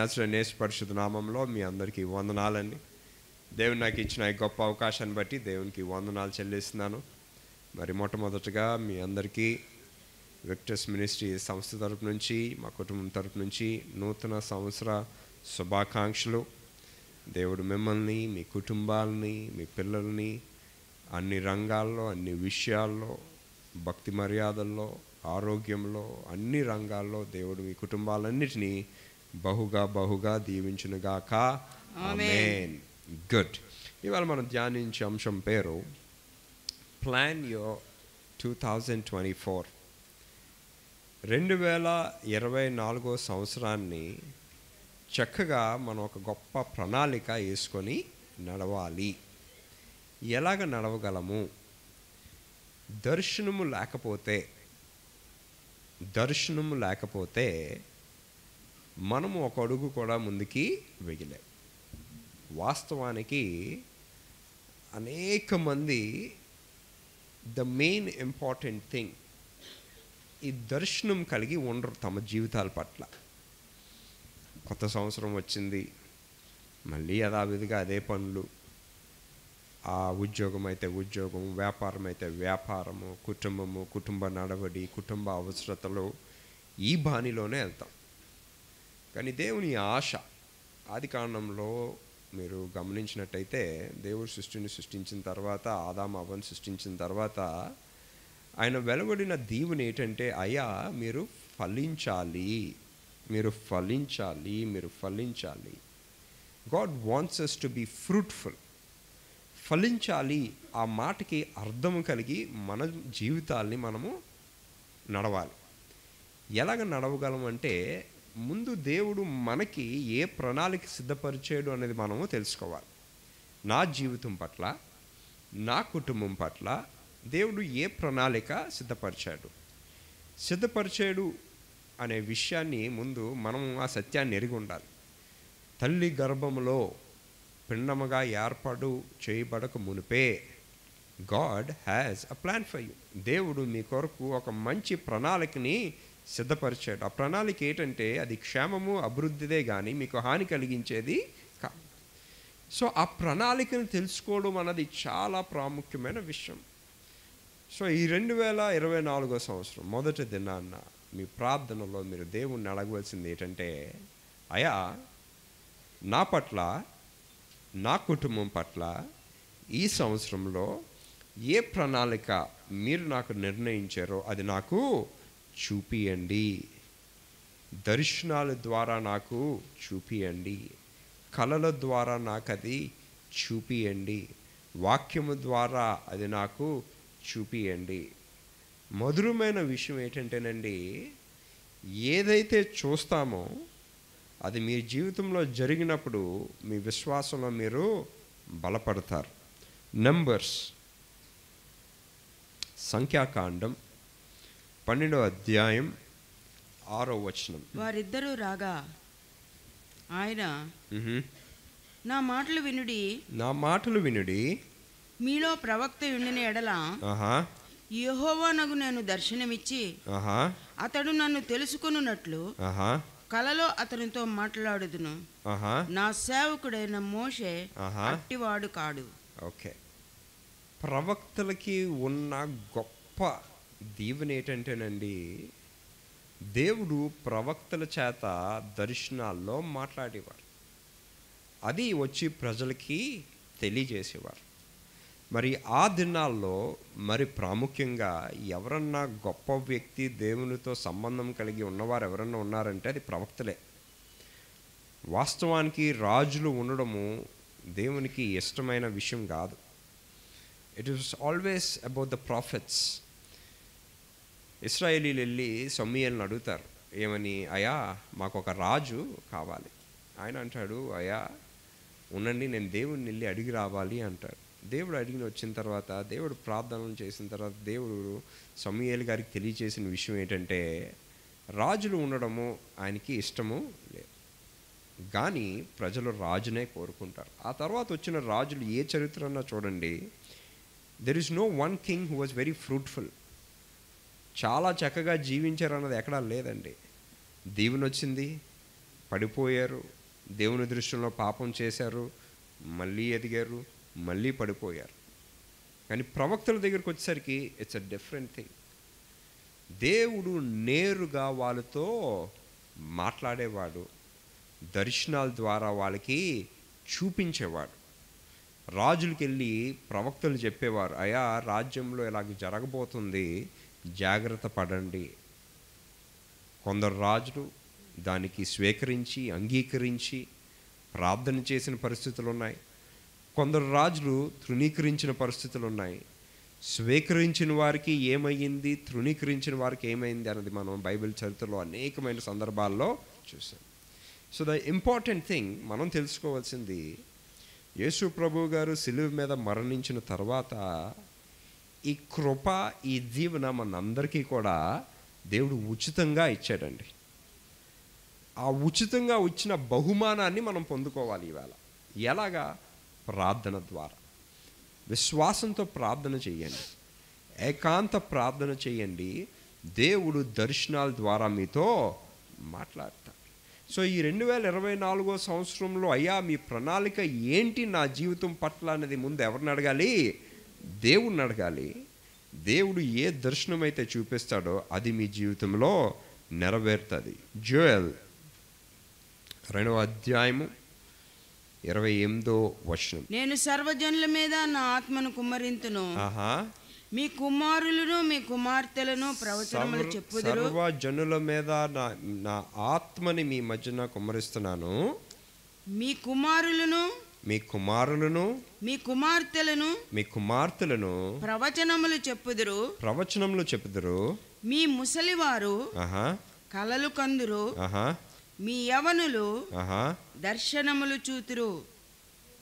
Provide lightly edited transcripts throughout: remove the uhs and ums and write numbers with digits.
నజరేయుడైన యేసు పరిశుద్ధ నామంలో మీ అందరికీ వందనాలండి. దేవుడు నాకు ఇచ్చిన ఈ గొప్ప అవకాశాన్ని బట్టి దేవునికి వందనాలు చెల్లిస్తున్నాను. మరి మొట్టమొదటగా మీ అందరికీ విక్టర్స్ మినిస్ట్రీ సంస్థ తరపు నుంచి, మా కుటుంబం తరపు నుంచి నూతన సంవత్సర శుభాకాంక్షలు. దేవుడు మిమ్మల్ని, మీ కుటుంబాలని, మీ పిల్లల్ని అన్ని రంగాల్లో, అన్ని విషయాల్లో, భక్తి మర్యాదల్లో, ఆరోగ్యంలో, అన్ని రంగాల్లో దేవుడు మీ కుటుంబాలన్నిటినీ బహుగా దీవించునుగాక. ఆమేన్. గుడ్. ఇవాళ మనం ధ్యానించే అంశం పేరు ప్లాన్ యువర్ 2024. 2024 సంవత్సరాన్ని చక్కగా మనం ఒక గొప్ప ప్రణాళిక వేసుకొని నడవాలి. ఎలాగ నడవగలము? దర్శనము లేకపోతే మనము ఒక అడుగు కూడా ముందుకి వెయ్యలేం. వాస్తవానికి అనేక మంది ద మెయిన్ ఇంపార్టెంట్ థింగ్ ఈ దర్శనం కలిగి ఉండరు తమ జీవితాల పట్ల. కొత్త సంవత్సరం వచ్చింది, మళ్ళీ యథావిధిగా అదే పనులు, ఆ ఉద్యోగం అయితే ఉద్యోగం, వ్యాపారం అయితే వ్యాపారము, కుటుంబము, కుటుంబ నడవడి, కుటుంబ అవసరతలు, ఈ బాణిలోనే వెళ్తాం. కానీ దేవుని ఆశ ఆది కాండంలో మీరు గమనించినట్టయితే దేవుడు సృష్టిని సృష్టించిన తర్వాత, ఆదాము అవ్వను సృష్టించిన తర్వాత ఆయన వెలువడిన దీవెన ఏంటంటే, అయ్యా మీరు ఫలించాలి. God wants us to be fruitful. ఫలించాలి ఆ మాటకి అర్థం కలిగి మన జీవితాల్ని మనము నడవాలి. ఎలాగ నడవగలం అంటే, ముందు దేవుడు మనకి ఏ ప్రణాళిక సిద్ధపరిచాడు అనేది మనము తెలుసుకోవాలి. నా జీవితం పట్ల, నా కుటుంబం పట్ల దేవుడు ఏ ప్రణాళిక సిద్ధపరిచాడు అనే విషయాన్ని ముందు మనము ఆ సత్యాన్ని ఎరిగి ఉండాలి. తల్లి గర్భములో పిండముగా ఏర్పాటు చేయబడక మునిపే God has a plan for you. దేవుడు మీ కొరకు ఒక మంచి ప్రణాళికని సిద్ధపరిచాడు. ఆ ప్రణాళిక ఏంటంటే, అది క్షేమము, అభివృద్ధిదే కానీ మీకు హాని కలిగించేది కాదు. సో ఆ ప్రణాళికను తెలుసుకోవడం అన్నది చాలా ప్రాముఖ్యమైన విషయం. సో ఈ 2024 సంవత్సరం మొదటి దినాన్న మీ ప్రార్థనలో మీరు దేవుణ్ణి అడగవలసింది ఏంటంటే, అయ్యా నా పట్ల, నా కుటుంబం పట్ల ఈ సంవత్సరంలో ఏ ప్రణాళిక మీరు నాకు నిర్ణయించారో అది నాకు చూపియండి. దర్శనాల ద్వారా నాకు చూపియండి, కళల ద్వారా నాకు అది చూపియండి, వాక్యము ద్వారా అది నాకు చూపియండి. మధురమైన విషయం ఏంటంటేనండి, ఏదైతే చూస్తామో అది మీ జీవితంలో జరిగినప్పుడు మీ విశ్వాసంలో మీరు బలపడతారు. నంబర్స్ సంఖ్యాకాండం 12వ అధ్యాయం 6వ వచనం. వారిద్దరూ రాగా ఆయన నా మాటలు వినుడి, మీలో ప్రవక్త ఉండిన ఎడల యెహోవానగు నేను దర్శనమిచ్చి అతడు నన్ను తెలుసుకొనున్నట్లు కలలో అతనితో మాట్లాడుదును. నా సేవకుడైన మోషే అట్టివాడు కాడు. ఓకే. ప్రవక్తలకి ఉన్న గొప్ప దీవెన ఏంటంటేనండి, దేవుడు ప్రవక్తల చేత దర్శనాల్లో మాట్లాడేవారు, అది వచ్చి ప్రజలకి తెలియజేసేవారు. మరి ఆ దినాల్లో మరి ప్రాముఖ్యంగా ఎవరన్నా గొప్ప వ్యక్తి, దేవునితో సంబంధం కలిగి ఉన్నవారు ఎవరన్నా ఉన్నారంటే అది ప్రవక్తలే. వాస్తవానికి రాజులు ఉండడము దేవునికి ఇష్టమైన విషయం కాదు. It is always about the prophets. ఇశ్రాయేలీలు వెళ్ళి సమూయేలుని అడుగుతారు, ఏమని, అయ్యా మాకు ఒక రాజు కావాలి. ఆయన అంటాడు, అయ్యా ఉండండి, నేను దేవుడిని వెళ్ళి అడిగి రావాలి అంటాడు. దేవుడు అడిగిన వచ్చిన తర్వాత, దేవుడు ప్రార్థనలు చేసిన తర్వాత దేవుడు సమూయేలు గారికి తెలియచేసిన విషయం ఏంటంటే, రాజులు ఉండడము ఆయనకి ఇష్టము లేదు, కానీ ప్రజలు రాజునే కోరుకుంటారు. ఆ తర్వాత వచ్చిన రాజులు ఏ చరిత్ర అన్నా చూడండి, there is no one king who was very fruitful. చాలా చక్కగా జీవించారు అన్నది ఎక్కడా లేదండి. దీవెన వచ్చింది, పడిపోయారు, దేవుని దృష్టిలో పాపం చేశారు, మళ్ళీ ఎదిగారు, మళ్ళీ పడిపోయారు. కానీ ప్రవక్తల దగ్గరికి వచ్చేసరికి ఇట్స్ అ డిఫరెంట్ థింగ్. దేవుడు నేరుగా వాళ్ళతో మాట్లాడేవాడు, దర్శనాల ద్వారా వాళ్ళకి చూపించేవాడు. రాజులకి వెళ్ళి ప్రవక్తలు చెప్పేవారు, అయా రాజ్యంలో ఇలాగ జరగబోతుంది, జాగ్రత్త పడండి. కొందరు రాజులు దానికి స్వీకరించి అంగీకరించి ప్రార్థన చేసిన పరిస్థితులు ఉన్నాయి. కొందరు రాజులు తృణీకరించిన పరిస్థితులు ఉన్నాయి. స్వీకరించిన వారికి ఏమయ్యింది, తృణీకరించిన వారికి ఏమైంది అన్నది మనం బైబిల్ చరిత్రలో అనేకమైన సందర్భాల్లో చూసాం. సో ద ఇంపార్టెంట్ థింగ్ మనం తెలుసుకోవాల్సింది, యేసు ప్రభు గారు సిలువ మీద మరణించిన తర్వాత ఈ కృప, ఈ దీవెన మనందరికీ కూడా దేవుడు ఉచితంగా ఇచ్చాడండి. ఆ ఉచితంగా వచ్చిన బహుమానాన్ని మనం పొందుకోవాలి ఇవాళ. ఎలాగా? ప్రార్థన ద్వారా. విశ్వాసంతో ప్రార్థన చేయండి, ఏకాంత ప్రార్థన చేయండి. దేవుడు దర్శనాల ద్వారా మీతో మాట్లాడతాడు. సో ఈ 2024 సంవత్సరంలో అయ్యా మీ ప్రణాళిక ఏంటి నా జీవితం పట్ల అనేది ముందు ఎవరిని అడగాలి? దేవుణ్ణి అడగాలి. దేవుడు ఏ దర్శనం అయితే చూపిస్తాడో అది మీ జీవితంలో నెరవేరుతుంది. జోయల్ 2వ అధ్యాయము 28వ నేను సర్వజనుల మీద నా ఆత్మను కుమ్మరింతును, మీ కుమారులను మీ కుమార్తెలను ప్రవచనములు చెప్పుదురు. సర్వజనుల మీద నా ఆత్మని మీ మధ్యన కుమ్మరిస్తున్నాను. మీ కుమారులను మీ కుమారులను మీ కుమార్తెలను మీ కుమార్తెలను ప్రవచనములు చెప్పుదురు. మీ ముసలివారు కలలు కందురు. మీ యవనులు దర్శనములు చూతురు.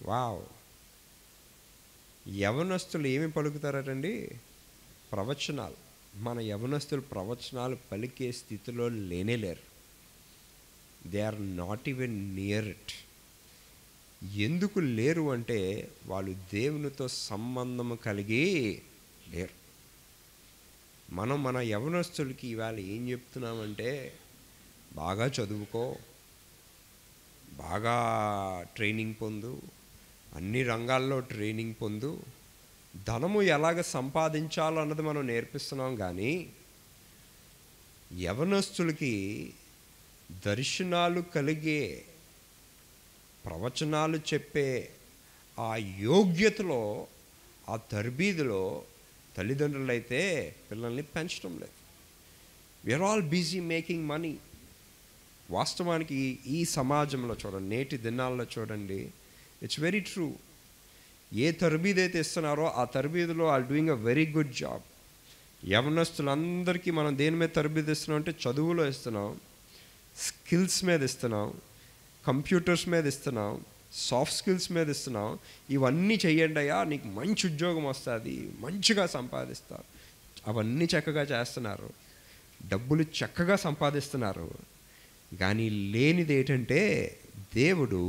వావ్! యవనస్తులు ఏమి పలుకుతారటండి? ప్రవచనాలు. మన యవనస్తులు ప్రవచనాలు పలికే స్థితిలో లేనేలేరు. They are not even near it. ఎందుకు లేరు అంటే వాళ్ళు దేవునితో సంబంధము కలిగి లేరు. మనం మన యవనస్తులకి ఇవాళ ఏం చెప్తున్నామంటే, బాగా చదువుకో, బాగా ట్రైనింగ్ పొందు, అన్ని రంగాల్లో ట్రైనింగ్ పొందు, ధనము ఎలాగ సంపాదించాలో అన్నది మనం నేర్పిస్తున్నాం. కానీ యవనస్తులకి దర్శనాలు కలిగే, ప్రవచనాలు చెప్పే ఆ యోగ్యతలో, ఆ తర్బీదులో తల్లిదండ్రులైతే పిల్లల్ని పెంచడం లేదు. We are all busy making money. వాస్తవానికి ఈ సమాజంలో చూడండి, నేటి దినాల్లో చూడండి, ఇట్స్ వెరీ ట్రూ. ఏ తర్బీదు అయితే ఇస్తున్నారో ఆ తర్బీదులో all doing a very good job. యవనస్తులందరికీ మనం దేని మీద తర్బీదు ఇస్తున్నాం అంటే చదువులో ఇస్తున్నాం, స్కిల్స్ మీద ఇస్తున్నాం, కంప్యూటర్స్ మీద ఇస్తున్నాం, సాఫ్ట్ స్కిల్స్ మీద ఇస్తున్నాం. ఇవన్నీ చెయ్యండి అయ్యా, నీకు మంచి ఉద్యోగం వస్తుంది, మంచిగా సంపాదిస్తారు. అవన్నీ చక్కగా చేస్తున్నారు, డబ్బులు చక్కగా సంపాదిస్తున్నారు. కానీ లేనిది ఏంటంటే దేవుడు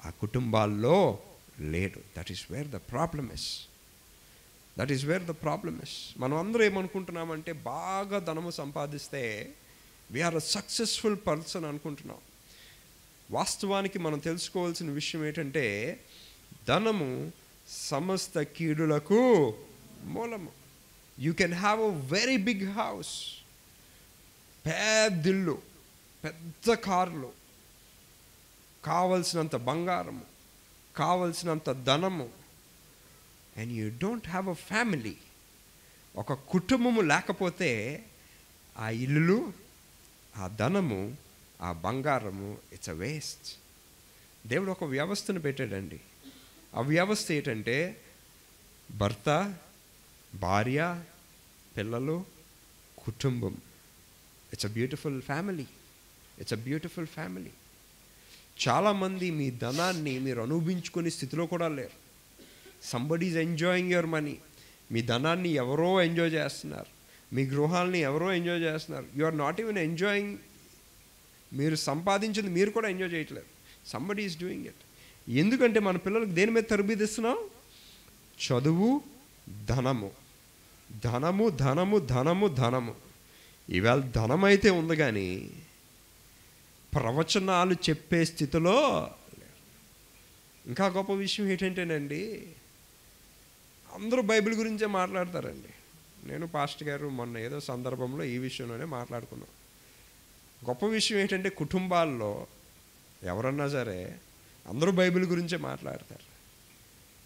ఆ కుటుంబాల్లో లేడు. That is where the problem is. మనం అందరూ ఏమనుకుంటున్నామంటే, బాగా ధనము సంపాదిస్తే వీఆర్ అ సక్సెస్ఫుల్ పర్సన్ అనుకుంటున్నాం. వాస్తవానికి మనం తెలుసుకోవాల్సిన విషయం ఏంటంటే, ధనము సమస్త కీడులకు మూలము. You can have a very big house, పెద్ద ఇల్లు, పెద్ద కార్లు, కావలసినంత బంగారము, కావలసినంత ధనము, and you don't have a family. ఒక కుటుంబము లేకపోతే ఆ ఇల్లు, ఆ ధనము, ఆ బంగారము, ఇట్స్ అ వేస్ట్. దేవుడు ఒక వ్యవస్థను పెట్టాడండి. ఆ వ్యవస్థ ఏంటంటే భర్త, భార్య, పిల్లలు, కుటుంబం. It's a beautiful family. చాలామంది మీ ధనాన్ని మీరు అనుభవించుకునే స్థితిలో కూడా లేరు. Somebody is enjoying your money. మీ ధనాన్ని ఎవరో ఎంజాయ్ చేస్తున్నారు, మీ గృహాలని ఎవరో ఎంజాయ్ చేస్తున్నారు. You are not even enjoying. మీరు సంపాదించింది మీరు కూడా ఎంజాయ్ చేయట్లేదు. Somebody is doing it. ఎందుకంటే మన పిల్లలకు దేని మీద తరబీదిస్తున్నాం? చదువు, ధనము. ఇవాళ ధనం అయితే ఉంది, కానీ ప్రవచనాలు చెప్పే స్థితిలో లేరు. ఇంకా గొప్ప విషయం ఏంటంటేనండి, అందరూ బైబిల్ గురించే మాట్లాడతారండి. నేను పాస్టర్ గారు మొన్న ఏదో సందర్భంలో ఈ విషయంలోనే మాట్లాడుకున్నాం. గొప్ప విషయం ఏంటంటే కుటుంబాల్లో ఎవరన్నా సరే అందరూ బైబిల్ గురించే మాట్లాడతారు.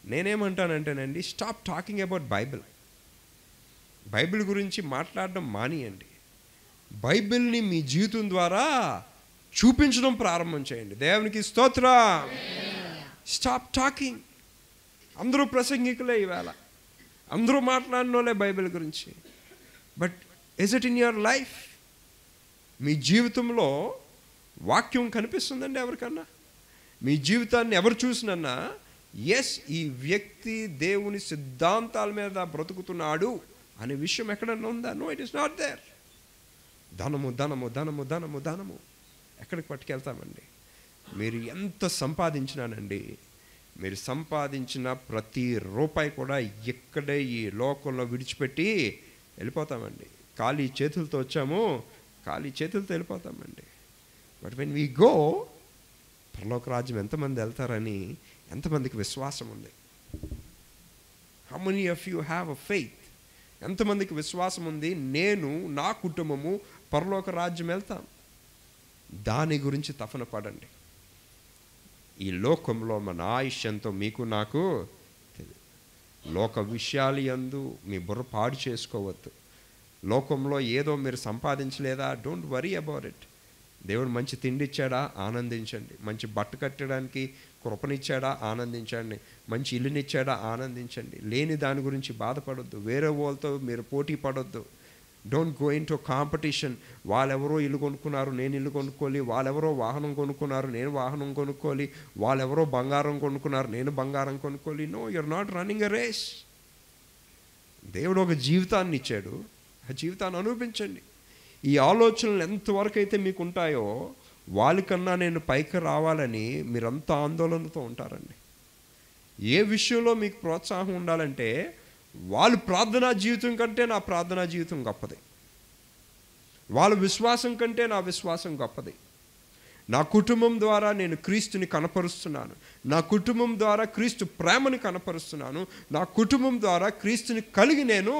నేనేమంటానంటేనండి, stop talking about Bible. Bible గురించి మాట్లాడడం మానేయండి. బైబిల్ని మీ జీవితం ద్వారా చూపించడం ప్రారంభం చేయండి. దేవునికి స్తోత్రం. Stop talking. అందరూ ప్రసంగికులే ఈవేళ, అందరూ మాట్లాడినోలే బైబిల్ గురించి. But is it in your life? మీ జీవితంలో వాక్యం కనిపిస్తుందండి ఎవరికన్నా? మీ జీవితాన్ని ఎవరు చూసినన్నా ఎస్, ఈ వ్యక్తి దేవుని సిద్ధాంతాల మీద బ్రతుకుతున్నాడు అనే విషయం ఎక్కడన్నా ఉందా? No, it is not there. ధనము ధనము ధనము ధనము ధనము ఎక్కడికి పట్టుకెళ్తామండి? మీరు ఎంత సంపాదించినానండి, మీరు సంపాదించిన ప్రతి రూపాయి కూడా ఇక్కడే ఈ లోకంలో విడిచిపెట్టి వెళ్ళిపోతామండి. ఖాళీ చేతులతో వచ్చాము, ఖాళీ చేతులతో వెళ్ళిపోతామండి. బట్ వెన్ వీ గో, పరలోక రాజ్యం ఎంతమంది వెళ్తారని ఎంతమందికి విశ్వాసం ఉంది? How many of you have a faith? ఎంతమందికి విశ్వాసం ఉంది నేను నా కుటుంబము పరలోక రాజ్యం వెళ్తాం? దాని గురించి తపన పడండి. ఈ లోకంలో మన ఆయుష్యంతో మీకు నాకు తెలియదు. లోక విషయాలు యందు మీ బుర్ర పాడు చేసుకోవద్దు. లోకంలో ఏదో మీరు సంపాదించలేదా, డోంట్ వరీ అబౌట్ ఇట్. దేవుడు మంచి తిండి ఇచ్చాడా, ఆనందించండి. మంచి బట్ట కట్టడానికి కృపనిచ్చాడా, ఆనందించండి. మంచి ఇల్లునిచ్చాడా, ఆనందించండి. లేని దాని గురించి బాధపడొద్దు. వేరే వాళ్ళతో మీరు పోటీ పడొద్దు. Don't go in to competition. వాళ్ళెవరో ఇల్లు కొనుక్కున్నారు, నేను ఇల్లు కొనుక్కోవాలి. వాళ్ళెవరో వాహనం కొనుక్కున్నారు, నేను వాహనం కొనుక్కోవాలి. వాళ్ళెవరో బంగారం కొనుక్కున్నారు, నేను బంగారం కొనుక్కోవాలి. No, you are not running a race. దేవుడు ఒక జీవితాన్ని ఇచ్చాడు, ఆ జీవితాన్ని అనుభవించండి. ఈ ఆలోచనలు ఎంతవరకు అయితే మీకు ఉంటాయో వాళ్ళకన్నా నేను పైకి రావాలని మీరంతా ఆందోళనతో ఉంటారండి. ఏ విషయంలో మీకు ప్రోత్సాహం ఉండాలంటే, వాళ్ళ ప్రార్థనా జీవితం కంటే నా ప్రార్థనా జీవితం గొప్పది, వాళ్ళ విశ్వాసం కంటే నా విశ్వాసం గొప్పది. నా కుటుంబం ద్వారా నేను క్రీస్తుని కనపరుస్తున్నాను, నా కుటుంబం ద్వారా క్రీస్తు ప్రేమని కనపరుస్తున్నాను, నా కుటుంబం ద్వారా క్రీస్తుని కలిగి నేను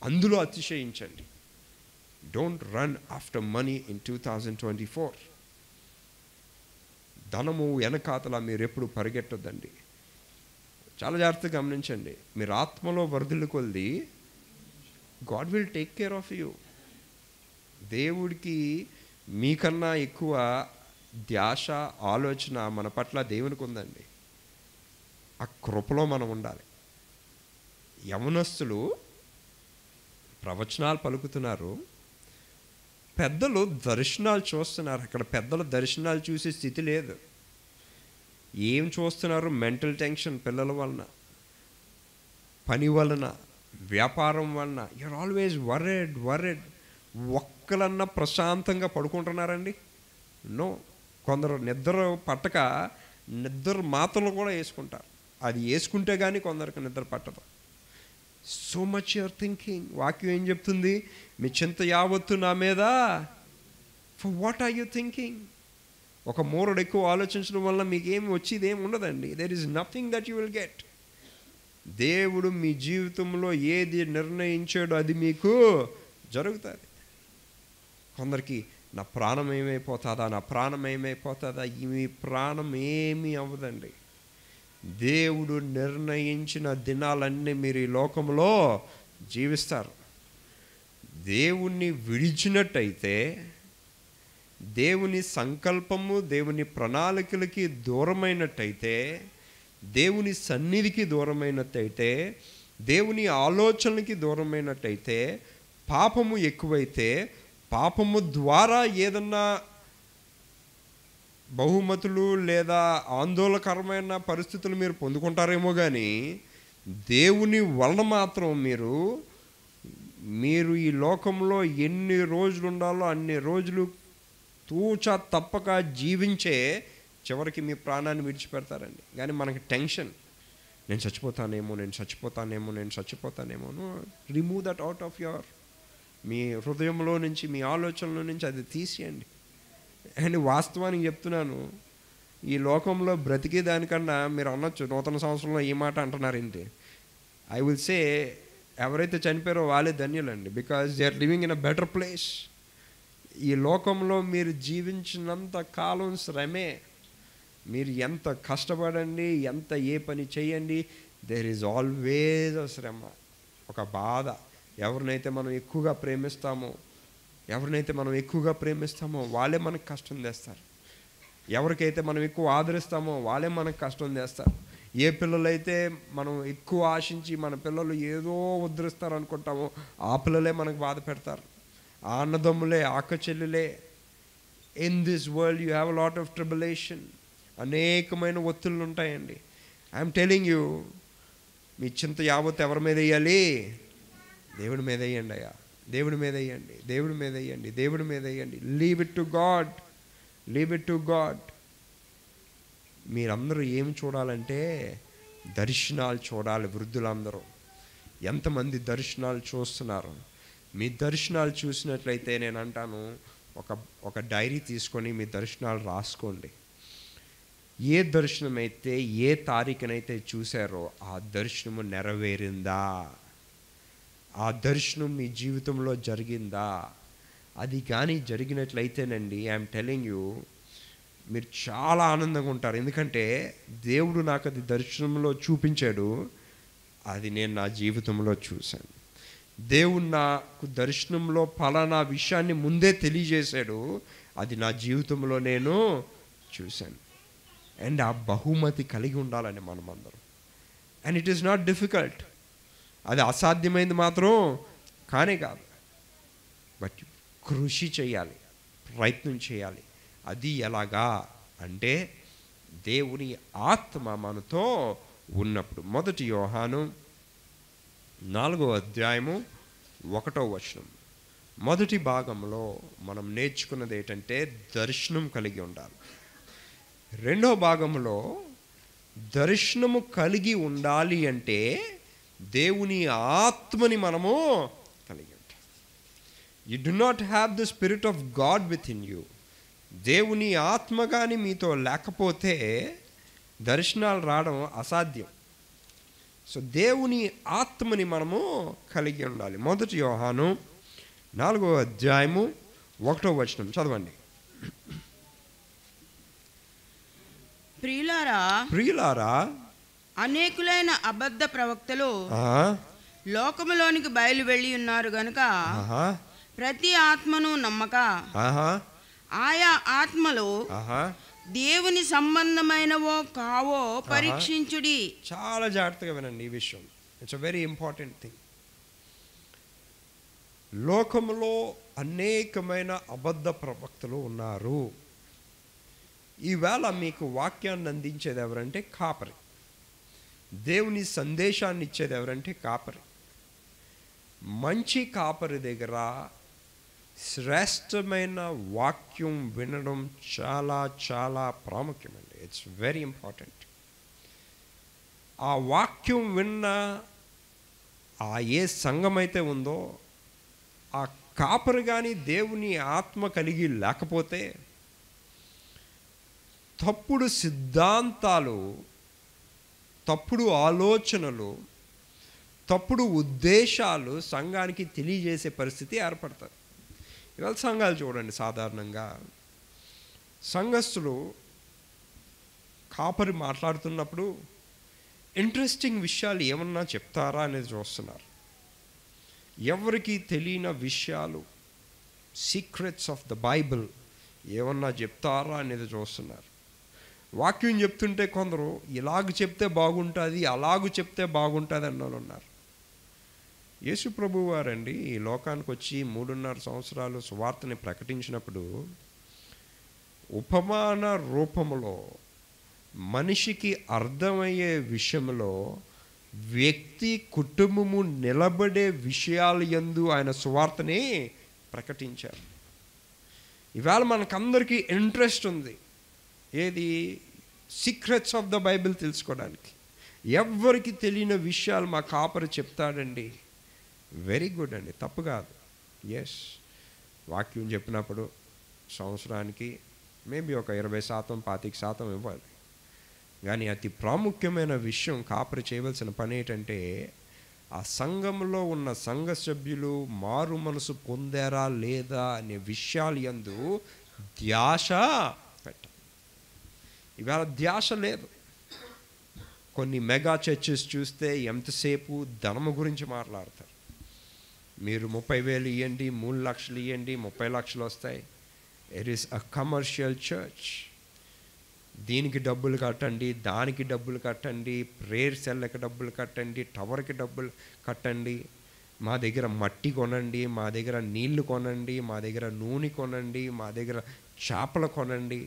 అందులో అతిశయించండి. Don't run after money in 2024. ధనము వెనకాతల మీరు ఎప్పుడు పరిగెట్టొద్దండి. చాలా జాగ్రత్తగా గమనించండి. మీరు ఆత్మలో వరదలు కొలిది God will take care of you. దేవుడికి మీకన్నా ఎక్కువ ధ్యాస, ఆలోచన మన పట్ల దేవునికి ఉందండి. ఆ కృపలో మనం ఉండాలి. యవనస్తులు ప్రవచనాలు పలుకుతున్నారు, పెద్దలు దర్శనాలు చూస్తున్నారు. అక్కడ పెద్దల దర్శనాలు చూసే స్థితి లేదు. ఏం చూస్తున్నారు? మెంటల్ టెన్షన్, పిల్లల వలన, పని వలన, వ్యాపారం వలన. You're always వరెడ్. ఒక్కలన్నా ప్రశాంతంగా పడుకుంటున్నారండి? నో. కొందరు నిద్ర పట్టక నిద్ర మాత్రలు కూడా వేసుకుంటారు. అది వేసుకుంటే కానీ కొందరికి నిద్ర పట్టదు. So much your thinking. వాక్యం ఏం చెప్తుంది? మీ చింత యావత్తు నా మీద. For what are you thinking? ఒక మూరడు ఎక్కువ ఆలోచించడం వల్ల మీకు ఏమి వచ్చేది ఏమి ఉండదండి. There is nothing that you will get. దేవుడు మీ జీవితంలో ఏది నిర్ణయించాడో అది మీకు జరుగుతుంది. కొందరికి నా ప్రాణం ఏమైపోతుందా, నా ప్రాణం ఏమైపోతుందా? మీ ప్రాణం ఏమీ అవ్వదండి. దేవుడు నిర్ణయించిన దినాలన్నీ మీరు ఈ లోకంలో జీవిస్తారు. దేవుణ్ణి విడిచినట్టయితే, దేవుని సంకల్పము, దేవుని ప్రణాళికలకి దూరమైనట్టయితే, దేవుని సన్నిధికి దూరమైనట్టయితే, దేవుని ఆలోచనలకి దూరమైనట్టయితే, పాపము ఎక్కువైతే, పాపము ద్వారా ఏదన్నా బహుమతులు లేదా ఆందోళనకరమైన పరిస్థితులు మీరు పొందుకుంటారేమో కానీ, దేవుని వలన మాత్రం మీరు ఈ లోకంలో ఎన్ని రోజులు ఉండాలో అన్ని రోజులు తూచా తప్పక జీవించే చివరికి మీ ప్రాణాన్ని విడిచిపెడతారండి. కానీ మనకి టెన్షన్, నేను చచ్చిపోతానేమో. Remove that out of your, మీ హృదయంలో నుంచి, మీ ఆలోచనలో నుంచి అది తీసేయండి. అండ్ వాస్తవానికి చెప్తున్నాను, ఈ లోకంలో బ్రతికే దానికన్నా మీరు అనొచ్చు నూతన సంవత్సరంలో ఈ మాట అంటున్నారేంటి. ఐ విల్ సే ఎవరైతే చనిపోయారో వాళ్ళే ధన్యులండి, because they are living in a better place. ఈ లోకంలో మీరు జీవించినంత కాలం శ్రమే. మీరు ఎంత కష్టపడండి, ఎంత ఏ పని చేయండి, దేర్ ఈజ్ ఆల్వేజ్ అ శ్రమ, ఒక బాధ. ఎవరినైతే మనం ఎక్కువగా ప్రేమిస్తామో వాళ్ళే మనకు కష్టం తెస్తారు. ఎవరికైతే మనం ఎక్కువ ఆదరిస్తామో వాళ్ళే మనకు కష్టం తెస్తారు. ఏ పిల్లలైతే మనం ఎక్కువ ఆశించి మన పిల్లలు ఏదో ఉద్ధరిస్తారు అనుకుంటామో ఆ పిల్లలే మనకు బాధ పెడతారు. ఆ అన్నదమ్ములే, అక్క చెల్లెలే. In this world you have a lot of tribulation. అనేకమైన ఒత్తిళ్ళు ఉంటాయండి. ఐఎమ్ టెలింగ్ యూ, మీ చింత యావత్ ఎవరి మీద వేయాలి? దేవుడి మీద వేయండి అయ్యా, దేవుడి మీద వేయండి, దేవుడి మీద వేయండి, దేవుడి మీద వేయండి. Leave it to God, leave it to God. మీరందరూ ఏం చూడాలంటే దర్శనాలు చూడాలి. వృద్ధులందరూ ఎంతమంది దర్శనాలు చూస్తున్నారు? మీ దర్శనాలు చూసినట్లయితే నేను అంటాను, ఒక డైరీ తీసుకొని మీ దర్శనాలు రాసుకోండి. ఏ దర్శనమైతే ఏ తారీఖునైతే చూశారో ఆ దర్శనము నెరవేరిందా? ఆ దర్శనం మీ జీవితంలో జరిగిందా? అది కానీ జరిగినట్లయితేనండి, ఐఎమ్ టెలింగ్ యూ, మీరు చాలా ఆనందంగా ఉంటారు. ఎందుకంటే దేవుడు నాకు అది దర్శనంలో చూపించాడు, అది నేను నా జీవితంలో చూశాను. దేవుడు నాకు దర్శనంలో ఫలానా విషయాన్ని ముందే తెలియజేశాడు, అది నా జీవితంలో నేను చూశాను. అండ్ ఆ బహుమతి కలిగి ఉండాలని మనమందరం. And it is not difficult. అది అసాధ్యమైంది మాత్రం కానే కాదు. బట్ కృషి చేయాలి, ప్రయత్నం చేయాలి. అది ఎలాగా అంటే దేవుని ఆత్మ మనతో ఉన్నప్పుడు. 1 యోహాను 4వ అధ్యాయము 1వ వచనం. మొదటి భాగంలో మనం నేర్చుకున్నది ఏంటంటే దర్శనం కలిగి ఉండాలి. రెండో భాగంలో దర్శనము కలిగి ఉండాలి అంటే దేవుని ఆత్మని మనము కలిగి ఉంటాం. You do not have the spirit of God with in you. దేవుని ఆత్మ కానీ మీతో లేకపోతే దర్శనాలు రావడం అసాధ్యం. సో దేవుని ఆత్మని మనము కలిగి ఉండాలి. 1 యోహాను 4వ అధ్యాయము 1వ వచనం చదవండి. ప్రియులారా, అనేకులైన అబద్ధ ప్రవక్తలు లోకములోనికి బయలు వెళ్ళి ఉన్నారు గనుక ప్రతి ఆత్మను నమ్మక ఆయా ఆత్మలో దేవుని సంబంధమైనవో కావో పరీక్షించుడి. చాలా జాగ్రత్తగా వినండి ఈ విషయం. It's a very important thing. లోకంలో అనేకమైన అబద్ధ ప్రవక్తలు ఉన్నారు. ఈవేళ మీకు వాక్యాన్ని అందించేది ఎవరంటే కాపరి. దేవుని సందేశాన్ని ఇచ్చేది ఎవరంటే కాపరి. మంచి కాపరి దగ్గర శ్రేష్టమైన వాక్యం వినడం చాలా చాలా ప్రాముఖ్యమండి. It's very important. ఆ వాక్యం విన్న ఆ ఏ సంఘం అయితే ఉందో ఆ కాపరి కానీ దేవుని ఆత్మ కలిగి లేకపోతే తప్పుడు సిద్ధాంతాలు, తప్పుడు ఆలోచనలు, తప్పుడు ఉద్దేశాలు సంఘానికి తెలియజేసే పరిస్థితి ఏర్పడుతుంది. ఇవాళ సంఘాలు చూడండి, సాధారణంగా సంఘస్థులు కాపరి మాట్లాడుతున్నప్పుడు ఇంట్రెస్టింగ్ విషయాలు ఏమన్నా చెప్తారా అనేది చూస్తున్నారు. ఎవరికి తెలియని విషయాలు, సీక్రెట్స్ ఆఫ్ ద బైబిల్ ఏమన్నా చెప్తారా అనేది చూస్తున్నారు. వాక్యం చెప్తుంటే కొందరు ఇలాగ చెప్తే బాగుంటుంది, అలాగూ చెప్తే బాగుంటుంది అన్న వాళ్ళు ఉన్నారు. యేసు ప్రభువు వారండి ఈ లోకానికి వచ్చి 3.5 సంవత్సరాలు సువార్తని ప్రకటించినప్పుడు ఉపమాన రూపంలో మనిషికి అర్థమయ్యే విషయంలో వ్యక్తి కుటుంబము నిలబడే విషయాలు యందు ఆయన సువార్తని ప్రకటించారు. ఇవాళ మనకందరికీ ఇంట్రెస్ట్ ఉంది ఏది? సీక్రెట్స్ ఆఫ్ ద బైబిల్ తెలుసుకోవడానికి. ఎవరికి తెలియని విషయాలు మా కాపరి చెప్తాడండి. వెరీ గుడ్ అండి, తప్పు కాదు. ఎస్, వాక్యం చెప్పినప్పుడు సంవత్సరానికి మేబీ ఒక 20%, 25% ఇవ్వాలి. కానీ అతి ప్రాముఖ్యమైన విషయం కాపరి చేయవలసిన పని ఏంటంటే ఆ సంఘంలో ఉన్న సంఘ సభ్యులు మారు మనసు పొందారా లేదా అనే విషయాలు యందు ధ్యాస పెట్టాలి. ఇవాళ ధ్యాస లేదు. కొన్ని మెగా చర్చెస్ చూస్తే ఎంతసేపు ధనము గురించి మాట్లాడతారు. మీరు 30,000 ఇవ్వండి, 3 లక్షలు ఇవ్వండి, 30 లక్షలు వస్తాయి. It is a commercial church. దీనికి డబ్బులు కట్టండి, దానికి డబ్బులు కట్టండి, ప్రేయర్ సెల్కి డబ్బులు కట్టండి, టవర్కి డబ్బులు కట్టండి, మా దగ్గర మట్టి కొనండి, మా దగ్గర నీళ్లు కొనండి, మా దగ్గర నూనె కొనండి, మా దగ్గర చేపలు కొనండి.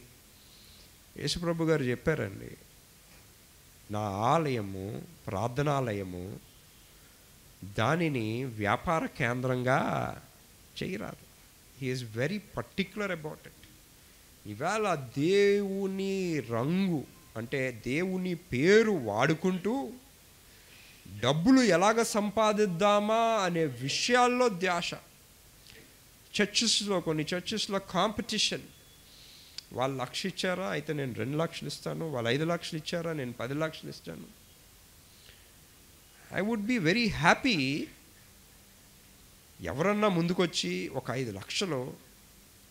యేసుప్రభు గారు చెప్పారండి, నా ఆలయము ప్రార్థనాలయము దానిని వ్యాపార కేంద్రంగా చేయరాదు. He is very particular about it. ఇవాళ దేవుని రంగు అంటే దేవుని పేరు వాడుకుంటూ డబ్బులు ఎలాగ సంపాదిద్దామా అనే విషయాల్లో ధ్యాస. చర్చెస్లో కొన్ని చర్చెస్లో కాంపిటీషన్. వాళ్ళు 1,00,000 ఇచ్చారా, అయితే నేను 2 లక్షలు ఇస్తాను. వాళ్ళు 5 లక్షలు ఇచ్చారా, నేను 10 లక్షలు ఇస్తాను. I would be very happy ఎవరన్నా ముందుకొచ్చి ఒక 5 లక్షలు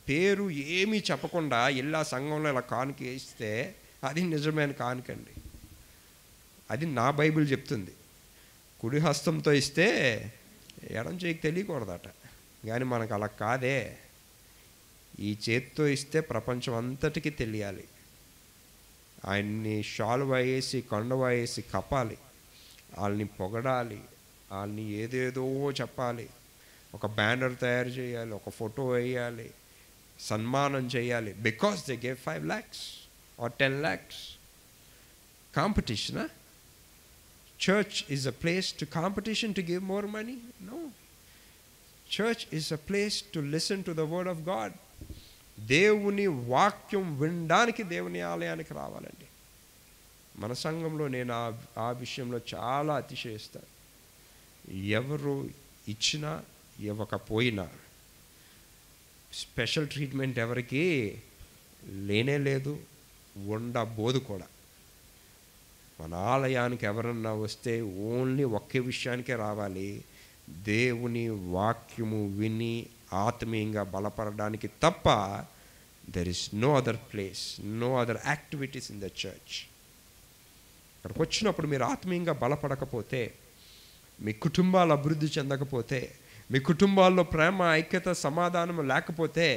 పేరు ఏమీ చెప్పకుండా ఇలా సంఘంలో ఇలా కానుక ఇస్తే అది నిజమైన కానుకండి. అది నా బైబిల్ చెప్తుంది. కుడి హస్తంతో ఇస్తే ఎడం చేయికి తెలియకూడదట. కానీ మనకు అలా కాదే. ఈ చేతితో ఇస్తే ప్రపంచం అంతటికీ తెలియాలి. ఆయన్ని షాలువ వేసి కండువ వేసి కప్పాలి, వాళ్ళని పొగడాలి, వాళ్ళని ఏదేదో చెప్పాలి, ఒక బ్యానర్ తయారు చేయాలి, ఒక ఫోటో వేయాలి, సన్మానం చేయాలి. Because they gave 5 lakhs or 10 lakhs. Competition, huh? Church is a place to competition to give more money? No. Church is a place to listen to the word of God. దేవుని వాక్యం వినడానికి దేవుని ఆలయానికి రావాలండి. మన సంఘంలో నేను ఆ విషయంలో చాలా అతిశయిస్తాను. ఎవరు ఇచ్చినా ఇవ్వకపోయినా స్పెషల్ ట్రీట్మెంట్ ఎవరికి లేనే లేదు, ఉండబోదు కూడా. మన ఆలయానికి ఎవరన్నా వస్తే ఓన్లీ ఒకే విషయానికే రావాలి, దేవుని వాక్యము విని ఆత్మీయంగా బలపడడానికి తప్ప. There is no other place, no other activities in the church. అక్కడికి వచ్చినప్పుడు మీరు ఆత్మీయంగా బలపడకపోతే, మీ కుటుంబాలు అభివృద్ధి చెందకపోతే, మీ కుటుంబాల్లో ప్రేమ ఐక్యత సమాధానం లేకపోతే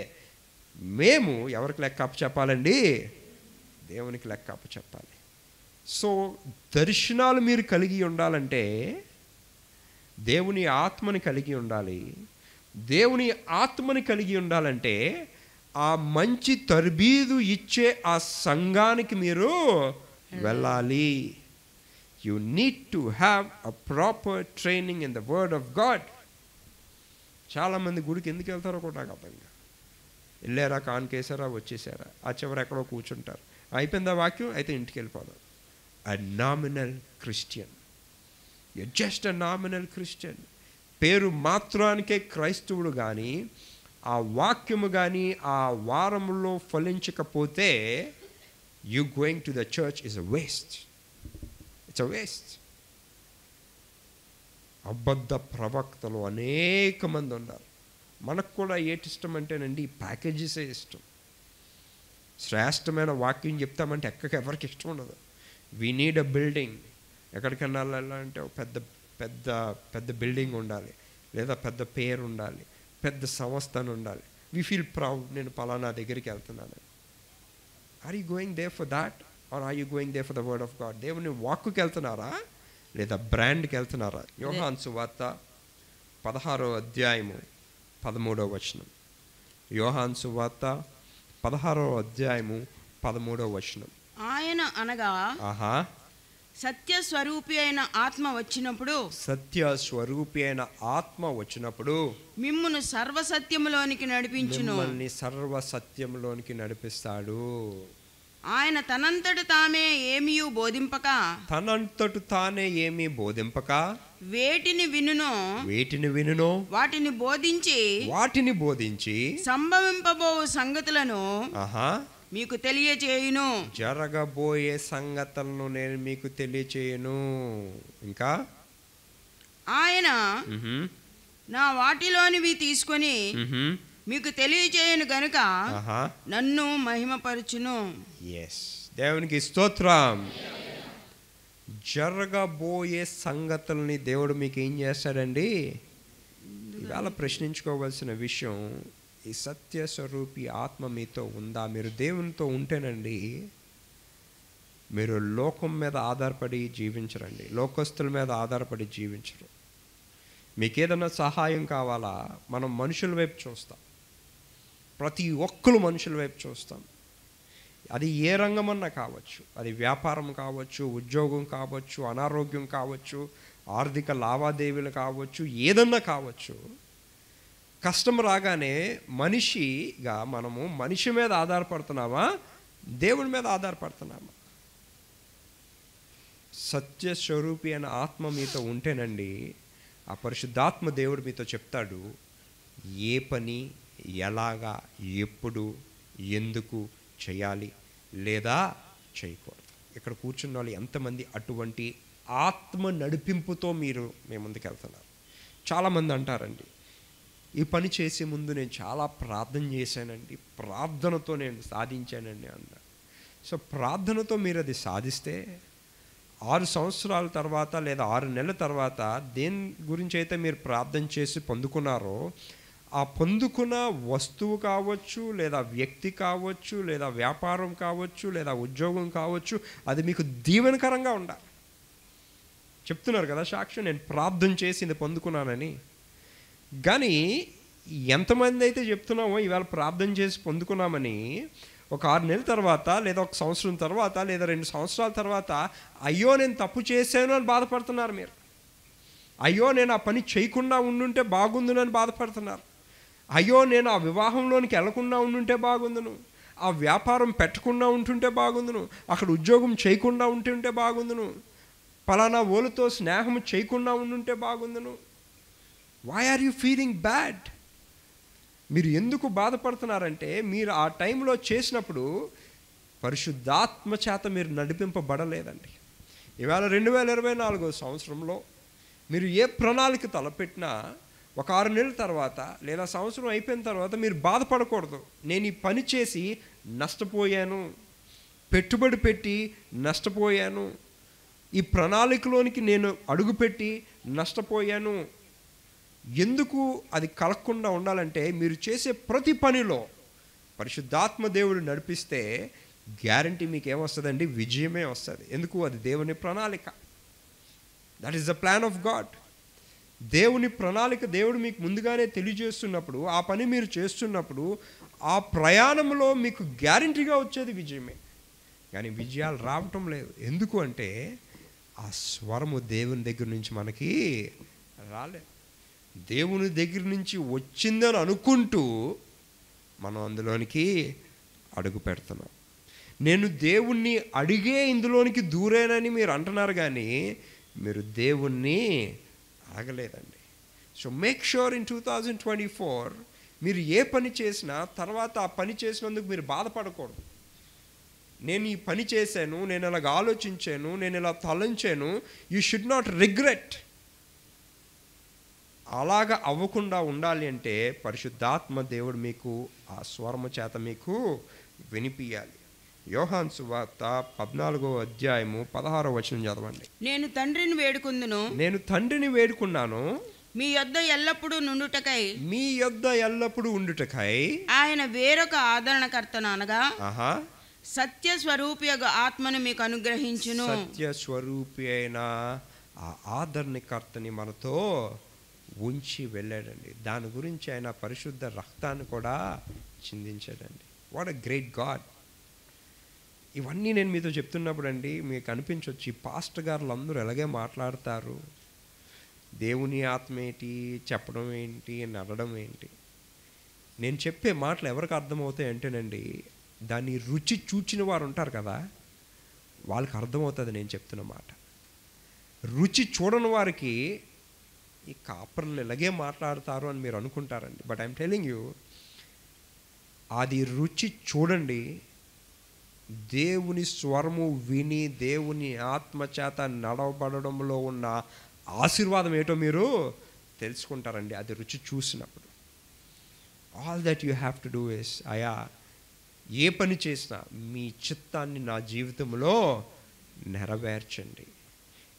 మేము ఎవరికి లెక్క అప్పచెప్పాలండి? దేవునికి లెక్క అప్పచెప్పాలి. సో దర్శనాలు మీరు కలిగి ఉండాలంటే దేవుని ఆత్మని కలిగి ఉండాలి. దేవుని ఆత్మని కలిగి ఉండాలంటే ఆ మంచి తర్బీదు ఇచ్చే ఆ సంఘానికి మీరు వెళ్ళాలి. You need to have a proper training in the word of God. చాలామంది గుడికి ఎందుకు వెళ్తారో కూడా నాకు అర్థం కాదు. వెళ్ళారా, కానుకేసారా, వచ్చేసారా, ఆ చివరి ఎక్కడో కూర్చుంటారు, అయిపోయిందా వాక్యం, అయితే ఇంటికి వెళ్ళిపోదాం. A nominal Christian. You just a nominal Christian. పేరు మాత్రానికే క్రైస్తవుడు, కానీ ఆ వాక్యము కానీ ఆ వారములో ఫలించకపోతే you going to the church is a waste. It's a waste. అబద్ధ ప్రవక్తలు అనేక మంది ఉన్నారు. మనకు కూడా ఏటి ఇష్టం అంటేనండి ఈ ప్యాకేజెసే ఇష్టం. శ్రేష్టమైన వాక్యం చెప్తామంటే ఎవరికి ఇష్టం ఉండదు. We need a building. ఎక్కడికన్నా వెళ్ళాలంటే ఒక పెద్ద పెద్ద పెద్ద బిల్డింగ్ ఉండాలి, లేదా పెద్ద పేరు ఉండాలి, పెద్ద సంస్థ అని ఉండాలి. వీ ఫీల్ ప్రౌడ్, నేను పలానా దగ్గరికి వెళ్తున్నాను. Are you going there for that are are you going there for the word of God? దేవుని వాక్కుకి వెళ్తున్నారా లేదా బ్రాండ్కి వెళ్తున్నారా? యోహాను సువార్త 16వ అధ్యాయము 13వ వచనం. యోహాను సువార్త 16వ అధ్యాయము 13వ వచనం. ఆయన అనగా సత్య స్వరూపి అయిన ఆత్మ వచ్చినప్పుడు, సత్య స్వరూపి అయిన ఆత్మ వచ్చినప్పుడు మిమ్మును సర్వసత్యములోనికి నడిపించును. మిమ్మల్ని సర్వసత్యములోనికి నడిపిస్తాడు. ఆయన తనంతట తామే ఏమీయు బోధింపక, తనంతట తానే ఏమీ బోధింపక, వేటిని వినునో వాటిని బోధించి సంభవింపబో సంగతులను మీకు తెలియచేయును. జరగబోయే సంగతులను నేను మీకు తెలియచేయను. ఇంకా ఆయన నా వాటిలోనివి తీసుకొని మీకు తెలియచేయను గనుక నన్ను మహిమపరచును. ఎస్, దేవునికి స్తోత్రం. జరగబోయే సంగతుల్ని దేవుడు మీకు ఏం చేస్తాడండి? ఇవాళ ప్రశ్నించుకోవాల్సిన విషయం, ఈ సత్యస్వరూపి ఆత్మ మీతో ఉందా? మీరు దేవునితో ఉంటేనండి మీరు లోకం మీద ఆధారపడి జీవించరండి, లోకస్తుల మీద ఆధారపడి జీవించరు. మీకు ఏదైనా సహాయం కావాలా, మనం మనుషుల వైపు చూస్తాం. ప్రతి ఒక్కరు మనుషుల వైపు చూస్తాం. అది ఏ రంగమన్నా కావచ్చు, అది వ్యాపారం కావచ్చు, ఉద్యోగం కావచ్చు, అనారోగ్యం కావచ్చు, ఆర్థిక లావాదేవీలు కావచ్చు, ఏదన్నా కావచ్చు. కష్టం రాగానే మనిషిగా మనము మనిషి మీద ఆధారపడుతున్నామా, దేవుని మీద ఆధారపడుతున్నామా? సత్యస్వరూపి అయిన ఆత్మ మీతో ఉంటేనండి ఆ పరిశుద్ధాత్మ దేవుడు మీతో చెప్తాడు ఏ పని ఎలాగా ఎప్పుడు ఎందుకు చేయాలి లేదా చేయకూడదు. ఇక్కడ కూర్చున్న వాళ్ళు ఎంతమంది అటువంటి ఆత్మ నడిపింపుతో మేము ముందుకు వెళ్తున్నారు? చాలామంది అంటారండి, ఈ పని చేసే ముందు నేను చాలా ప్రార్థన చేశానండి, ప్రార్థనతో నేను సాధించానండి అన్నారు. సో ప్రార్థనతో మీరు అది సాధిస్తే 6 సంవత్సరాల తర్వాత లేదా 6 నెలల తర్వాత దేని గురించి అయితే మీరు ప్రార్థన చేసి పొందుకున్నారో ఆ పొందుకున్న వస్తువు కావచ్చు, లేదా వ్యక్తి కావచ్చు, లేదా వ్యాపారం కావచ్చు, లేదా ఉద్యోగం కావచ్చు, అది మీకు దీవెనకరంగా ఉండాలి. చెప్తున్నారు కదా సాక్ష్యం, నేను ప్రార్థన చేసి ఇది పొందుకున్నానని. కానీ ఎంతమంది అయితే చెప్తున్నామో ఇవాళ ప్రార్థన చేసి పొందుకున్నామని ఒక 6 నెలల తర్వాత లేదా 1 సంవత్సరం తర్వాత లేదా 2 సంవత్సరాల తర్వాత అయ్యో నేను తప్పు చేశాను అని బాధపడుతున్నారు మీరు. అయ్యో నేను ఆ పని చేయకుండా ఉండుంటే బాగుందునని బాధపడుతున్నారు. అయ్యో నేను ఆ వివాహంలోనికి వెళ్లకుండా ఉండుంటే బాగుందును, ఆ వ్యాపారం పెట్టకుండా ఉంటుంటే బాగుందును, అక్కడ ఉద్యోగం చేయకుండా ఉంటుంటే బాగుందును, పలానా ఓళ్ళతో స్నేహం చేయకుండా ఉండుంటే బాగుందును. Why are you feeling bad? మీరు ఎందుకు బాధపడుతున్నారంటే మీరు ఆ టైంలో చేసినప్పుడు పరిశుద్ధాత్మ చేత మీరు నడిపింపబడలేదండి. ఇవాళ 2024 సంవత్సరంలో మీరు ఏ ప్రణాళిక తలపెట్టినా ఒక 6 నెలల తర్వాత లేదా సంవత్సరం అయిపోయిన తర్వాత మీరు బాధపడకూడదు. నేను ఈ పని చేసి నష్టపోయాను, పెట్టుబడి పెట్టి నష్టపోయాను, ఈ ప్రణాళికలోనికి నేను అడుగుపెట్టి నష్టపోయాను. ఎందుకు అది కలగకుండా ఉండాలంటే మీరు చేసే ప్రతి పనిలో పరిశుద్ధాత్మ దేవుడు నడిపిస్తే గ్యారంటీ మీకు ఏమొస్తుందండి? విజయమే వస్తుంది. ఎందుకు? అది దేవుని ప్రణాళిక. That is the plan of God. దేవుని ప్రణాళిక దేవుడు మీకు ముందుగానే తెలియజేస్తున్నప్పుడు ఆ పని మీరు చేస్తున్నప్పుడు ఆ ప్రయాణంలో మీకు గ్యారంటీగా వచ్చేది విజయమే. కానీ విజయాలు రావటం లేదు. ఎందుకు అంటే ఆ స్వరము దేవుని దగ్గర నుంచి మనకి రాలేదు. దేవుని దగ్గర నుంచి వచ్చిందని అనుకుంటూ మనం అందులోనికి అడుగు పెడుతున్నాం. నేను దేవుణ్ణి అడిగే ఇందులోనికి దూరేనని మీరు అంటున్నారు, కానీ మీరు దేవుణ్ణి అడగలేదండి. సో మేక్ ష్యూర్ ఇన్ 2024 మీరు ఏ పని చేసినా తర్వాత ఆ పని చేసినందుకు మీరు బాధపడకూడదు. నేను ఈ పని చేశాను, నేను ఇలాగ ఆలోచించాను, నేను ఇలా తలంచాను. You should not regret. అలాగ అవ్వకుండా ఉండాలి అంటే పరిశుద్ధాత్మ దేవుడు మీకు ఆ స్వరము చేత మీకు వినిపియాలి. యోహాను సువార్త 14వ అధ్యాయము 16వ వచనం చదవండి. నేను తండ్రిని వేడుకుందును, నేను తండ్రిని వేడుకున్నాను, మీ యొద్ద ఎల్లప్పుడూ నుండుటకై, మీ యొద్ద ఎల్లప్పుడూ ఉండుటకై. ఆయన వేరొక ఆదరణకర్తను అనగా సత్య స్వరూపి ఆత్మను మీకు అనుగ్రహించును. సత్య స్వరూపి అయిన ఆ ఆదరణకర్తని మనతో ఉంచి వెళ్ళాడండి. దాని గురించి ఆయన పరిశుద్ధ రక్తాన్ని కూడా చిందించాడండి. What a great God. ఇవన్నీ నేను మీతో చెప్తున్నప్పుడు అండి మీకు అనిపించవచ్చు ఈ పాస్టర్ గారులు అందరూ ఎలాగే మాట్లాడతారు, దేవుని ఆత్మ ఏంటి, చెప్పడం ఏంటి, నడడం ఏంటి. నేను చెప్పే మాటలు ఎవరికి అర్థమవుతాయి అంటేనండి దాన్ని రుచి చూచిన వారు ఉంటారు కదా, వాళ్ళకి అర్థమవుతుంది నేను చెప్తున్న మాట. రుచి చూడని వారికి ఈ కాపర్లు ఇలాగే మాట్లాడతారు అని మీరు అనుకుంటారండి. బట్ ఐఎమ్ టెలింగ్ యూ, అది రుచి చూడండి, దేవుని స్వరము విని దేవుని ఆత్మ చేత నడవబడడంలో ఉన్న ఆశీర్వాదం ఏంటో మీరు తెలుసుకుంటారండి, అది రుచి చూసినప్పుడు. All that you have to do is, అయా ఏ పని చేసినా మీ చిత్తాన్ని నా జీవితంలో నెరవేర్చండి.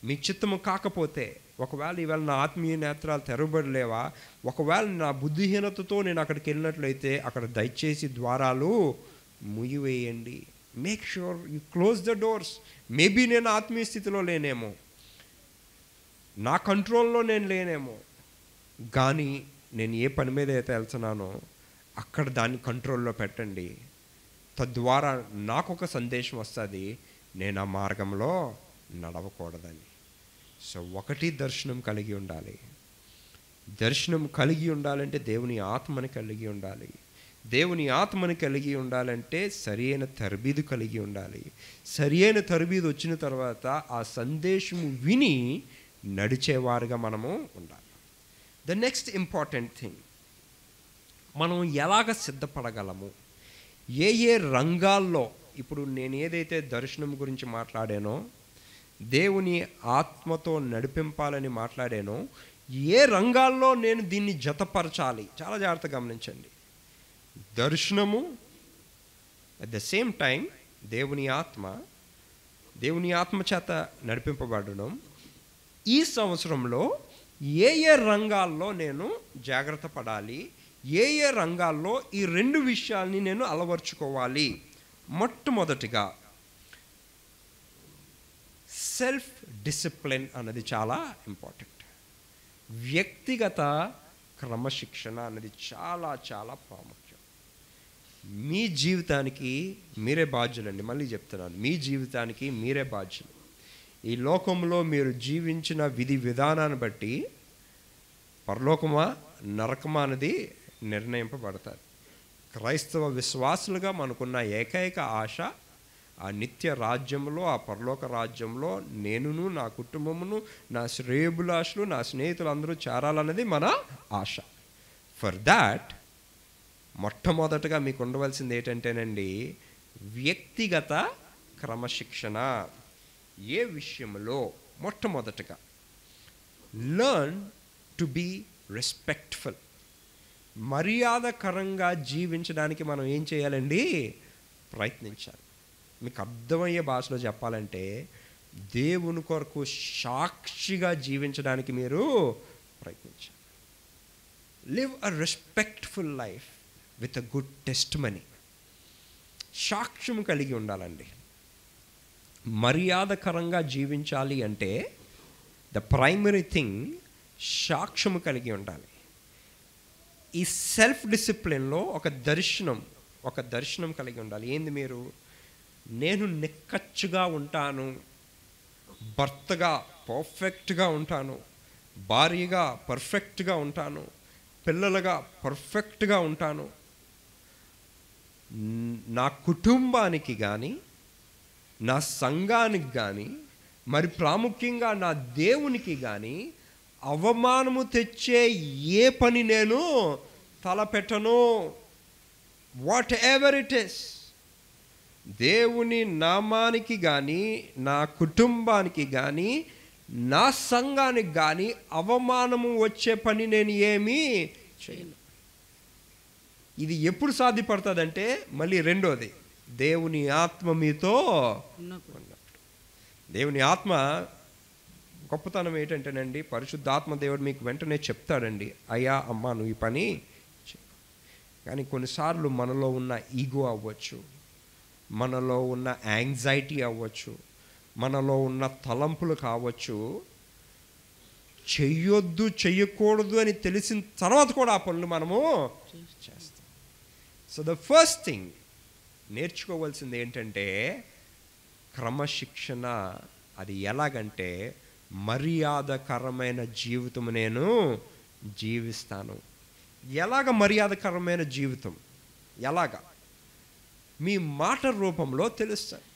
మీ చిత్తము కాకపోతే, ఒకవేళ ఈవేళ నా ఆత్మీయ నేత్రాలు తెరవబడలేవా, ఒకవేళ నా బుద్ధిహీనతతో నేను అక్కడికి వెళ్ళినట్లయితే అక్కడ దయచేసి ద్వారాలు ముయ్యివేయండి. Make sure you close the doors. Maybe నేను ఆత్మీయ స్థితిలో లేనేమో, నా కంట్రోల్లో నేను లేనేమో, కానీ నేను ఏ పని మీద అయితే వెళ్తున్నానో అక్కడ దాన్ని కంట్రోల్లో పెట్టండి. తద్వారా నాకు ఒక సందేశం వస్తుంది, నేను ఆ మార్గంలో నడవకూడదని. సో ఒకటి దర్శనం కలిగి ఉండాలి. దర్శనం కలిగి ఉండాలంటే దేవుని ఆత్మని కలిగి ఉండాలి. దేవుని ఆత్మని కలిగి ఉండాలంటే సరి అయిన తరబీదు కలిగి ఉండాలి. సరి అయిన తరబీదు వచ్చిన తర్వాత ఆ సందేశము విని నడిచేవారుగా మనము ఉండాలి. ద నెక్స్ట్ ఇంపార్టెంట్ థింగ్, మనం ఎలాగ సిద్ధపడగలము, ఏ ఏ రంగాల్లో, ఇప్పుడు నేను ఏదైతే దర్శనం గురించి మాట్లాడానో, దేవుని ఆత్మతో నడిపింపాలని మాట్లాడానో, ఏ రంగాల్లో నేను దీన్ని జతపరచాలి, చాలా జాగ్రత్తగా గమనించండి. దర్శనము, అట్ ద సేమ్ టైం దేవుని ఆత్మ చేత నడిపింపబడడం. ఈ సంవత్సరంలో ఏ ఏ రంగాల్లో నేను జాగ్రత్త పడాలి, ఏ ఏ రంగాల్లో ఈ రెండు విషయాల్ని నేను అలవర్చుకోవాలి. మొట్టమొదటిగా సెల్ఫ్ డిసిప్లిన్ అన్నది చాలా ఇంపార్టెంట్. వ్యక్తిగత క్రమశిక్షణ అన్నది చాలా చాలా ప్రాముఖ్యం. మీ జీవితానికి మీరే బాధ్యులండి. మళ్ళీ చెప్తున్నాను, మీ జీవితానికి మీరే బాధ్యులు. ఈ లోకంలో మీరు జీవించిన విధి విధానాన్ని బట్టి పరలోకమా నరకమా అనేది నిర్ణయింపబడతారు. క్రైస్తవ విశ్వాసులుగా మనకున్న ఏకైక ఆశ ఆ నిత్య రాజ్యంలో, ఆ పరలోక రాజ్యంలో నేనును, నా కుటుంబమును, నా శ్రేయోభిలాషులు, నా స్నేహితులు అందరూ చేరాలన్నది మన ఆశ. ఫర్ దాట్ మొట్టమొదటగా మీకు ఉండవలసింది ఏంటంటేనండి, వ్యక్తిగత క్రమశిక్షణ. ఏ విషయంలో? మొట్టమొదటగా లెర్న్ టు బీ రెస్పెక్ట్ఫుల్. మర్యాదకరంగా జీవించడానికి మనం ఏం చేయాలండి? ప్రయత్నించాలి. మీకు అర్థమయ్యే భాషలో చెప్పాలంటే, దేవుని కొరకు సాక్షిగా జీవించడానికి మీరు ప్రయత్నించాలి. Live a respectful life with a good testimony. సాక్ష్యం కలిగి ఉండాలండి. మర్యాదకరంగా జీవించాలి అంటే ద ప్రైమరీ థింగ్ సాక్ష్యం కలిగి ఉండాలి. ఈ సెల్ఫ్ డిసిప్లిన్లో ఒక దర్శనం కలిగి ఉండాలి. ఏంది మీరు? నేను నిక్కచ్చుగా ఉంటాను, భర్తగా పర్ఫెక్ట్గా ఉంటాను, భార్యగా పర్ఫెక్ట్గా ఉంటాను, పిల్లలుగా పర్ఫెక్ట్గా ఉంటాను, నా కుటుంబానికి కానీ నా సంఘానికి కానీ మరి ప్రాముఖ్యంగా నా దేవునికి కానీ అవమానము తెచ్చే ఏ పని నేను తలపెట్టను. వాట్ ఎవర్ ఇట్ ఇస్, దేవుని నామానికి కానీ నా కుటుంబానికి కానీ నా సంఘానికి కానీ అవమానము వచ్చే పని నేను ఏమీ చేయను. ఇది ఎప్పుడు సాధ్యపడుతుందంటే, మళ్ళీ రెండోది, దేవుని ఆత్మ మీతో ఉన్నప్పుడు. దేవుని ఆత్మ గొప్పతనం ఏంటంటేనండి, పరిశుద్ధాత్మ దేవుడు మీకు వెంటనే చెప్తాడండి, అయ్యా అమ్మా నువ్వు ఈ పని చేయి. కానీ కొన్నిసార్లు మనలో ఉన్న ఈగో అవ్వచ్చు, మనలో ఉన్న యాంగ్జైటీ అవ్వచ్చు, మనలో ఉన్న తలంపులు కావచ్చు, చెయ్యొద్దు చెయ్యకూడదు అని తెలిసిన తర్వాత కూడా ఆ పనులు మనము చేస్తాం. సో ద ఫస్ట్ థింగ్ నేర్చుకోవాల్సింది ఏంటంటే క్రమశిక్షణ. అది ఎలాగంటే, మర్యాదకరమైన జీవితం నేను జీవిస్తాను. ఎలాగ మర్యాదకరమైన జీవితం? ఎలాగా? మీ మాట రూపంలో తెలుస్తుంది.